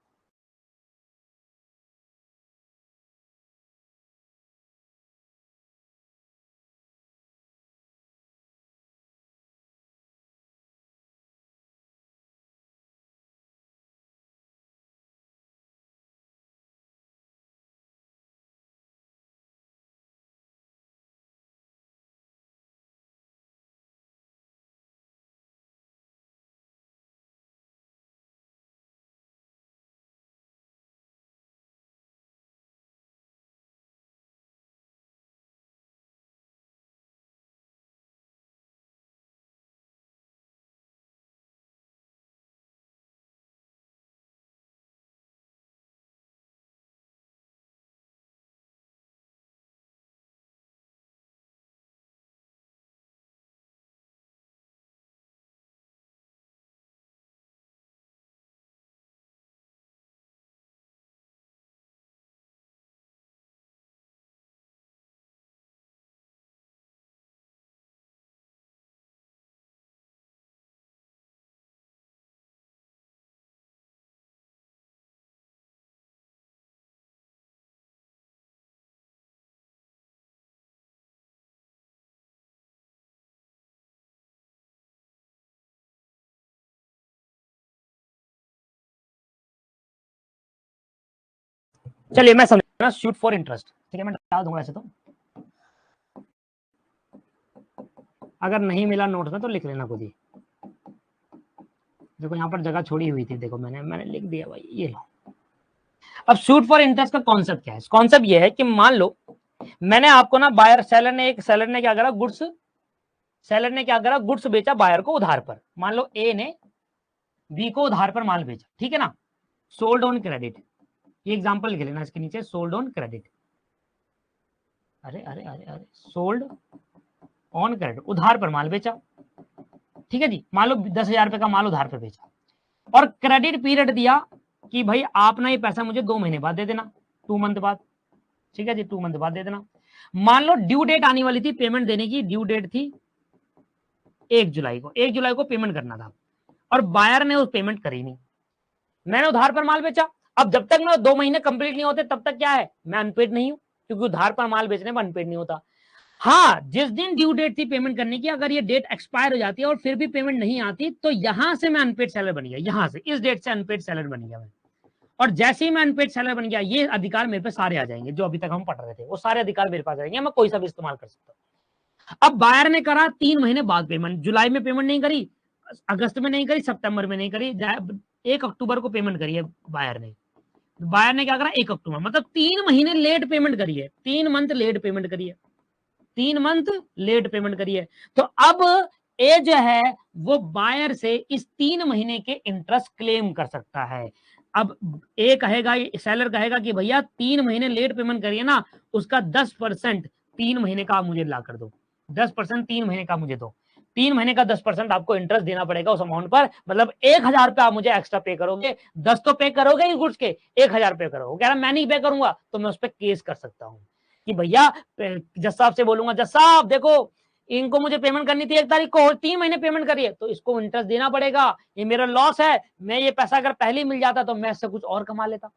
चलिए मैं समझा, शूट फॉर इंटरेस्ट, ठीक है, मैं डाल दूंगा ऐसे तो, अगर नहीं मिला नोट में तो लिख लेना खुद ही। देखो यहाँ पर जगह छोड़ी हुई थी, देखो मैंने लिख दिया भाई, ये लो। अब शूट फॉर इंटरेस्ट का कॉन्सेप्ट क्या है? कॉन्सेप्ट ये है कि मान लो मैंने आपको ना बायर, सेलर ने क्या करा, गुड्स, सेलर ने क्या करा, गुड्स बेचा बायर को उधार पर। मान लो ए ने बी को उधार पर माल बेचा, ठीक है ना, सोल्ड ऑन क्रेडिट, ये एग्जांपल लिख लेना इसके नीचे, सोल्ड ऑन क्रेडिट, अरे अरे अरे अरे, सोल्ड ऑन क्रेडिट, उधार पर माल बेचा, ठीक है जी। मान लो 10,000 रुपए का माल उधार पर बेचा और क्रेडिट पीरियड दिया कि भाई आप ना ये पैसा मुझे 2 महीने बाद दे देना, 2 मंथ बाद, ठीक है जी, 2 मंथ बाद दे देना। मान लो ड्यू डेट आने वाली थी पेमेंट देने की, ड्यू डेट थी 1 जुलाई को, 1 जुलाई को पेमेंट करना था और बायर ने उस पेमेंट करी नहीं, मैंने उधार पर माल बेचा। अब जब तक मैं 2 महीने कंप्लीट नहीं होते तब तक क्या है, मैं अनपेड नहीं हूं, क्योंकि उधार पर माल बेचने में अनपेड नहीं होता। हाँ, जिस दिन ड्यू डेट थी पेमेंट करने की, अगर ये डेट एक्सपायर हो जाती है और फिर भी पेमेंट नहीं आती, तो यहां से मैं अनपेड सेलर बन गया, यहां से इस डेट से अनपेड सेलर बन गया मैं। और जैसे ही मैं अनपेड सेलर बन गया, ये अधिकार मेरे पे सारे आ जाएंगे जो अभी तक हम पढ़ रहे थे, वो सारे अधिकार मेरे पास आएंगे, मैं कोई सा भी इस्तेमाल कर सकता हूँ। अब बायर ने करा 3 महीने बाद पेमेंट, जुलाई में पेमेंट नहीं करी, अगस्त में नहीं करी, सितंबर में नहीं करी, 1 अक्टूबर को पेमेंट करी है बायर ने। बायर ने क्या करा, 1 अक्टूबर, मतलब 3 महीने लेट पेमेंट करी है, 3 मंथ लेट पेमेंट करी है, 3 मंथ लेट पेमेंट करी है। तो अब ए जो है वो बायर से इस 3 महीने के इंटरेस्ट क्लेम कर सकता है। अब ए कहेगा, सेलर कहेगा कि भैया 3 महीने लेट पेमेंट करिए ना, उसका 10% 3 महीने का मुझे ला कर दो, 10% 3 महीने का मुझे दो, 3 महीने का 10% आपको इंटरेस्ट देना पड़ेगा उस अमाउंट पर, मतलब 1,000 रुपए आप मुझे एक्स्ट्रा पे करोगे, 10 तो पे करोगे ही गुड्स के, 1,000 पे करोगे, कह रहा मैं नहीं पे करूंगा, तो मैं उस पर केस कर सकता हूँ कि भैया, जज साहब से बोलूंगा, जज साहब देखो इनको मुझे पेमेंट करनी थी 1 तारीख को, 3 महीने पेमेंट करिए, तो इसको इंटरेस्ट देना पड़ेगा, ये मेरा लॉस है, मैं ये पैसा अगर पहले मिल जाता तो मैं इससे कुछ और कमा लेता,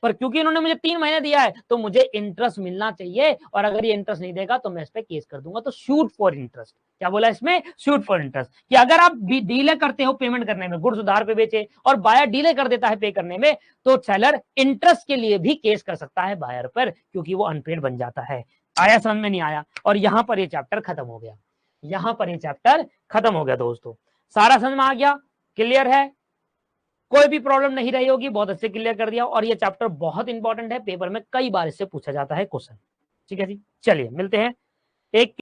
पर क्योंकि इन्होंने मुझे 3 महीने दिया है तो मुझे इंटरेस्ट मिलना चाहिए, और अगर ये इंटरेस्ट नहीं देगा तो मैं इस पर केस कर दूंगा। तो शूट फॉर इंटरेस्ट, क्या बोला इसमें, शूट फॉर इंटरेस्ट, कि अगर आप डीले करते हो पेमेंट करने में, गुड्स उधार पे बेचे और बायर डीले कर देता है पे करने में, तो सेलर इंटरेस्ट के लिए भी केस कर सकता है बायर पर, क्योंकि वो अनपेड बन जाता है। आया समझ में नहीं आया? और यहां पर ये चैप्टर खत्म हो गया, यहां पर ये चैप्टर खत्म हो गया दोस्तों, सारा समझ में आ गया, क्लियर है? कोई भी प्रॉब्लम नहीं रही होगी, बहुत अच्छे क्लियर कर दिया। और ये चैप्टर बहुत इंपॉर्टेंट है, पेपर में कई बार इससे पूछा जाता है क्वेश्चन। ठीक है जी, चलिए मिलते हैं एक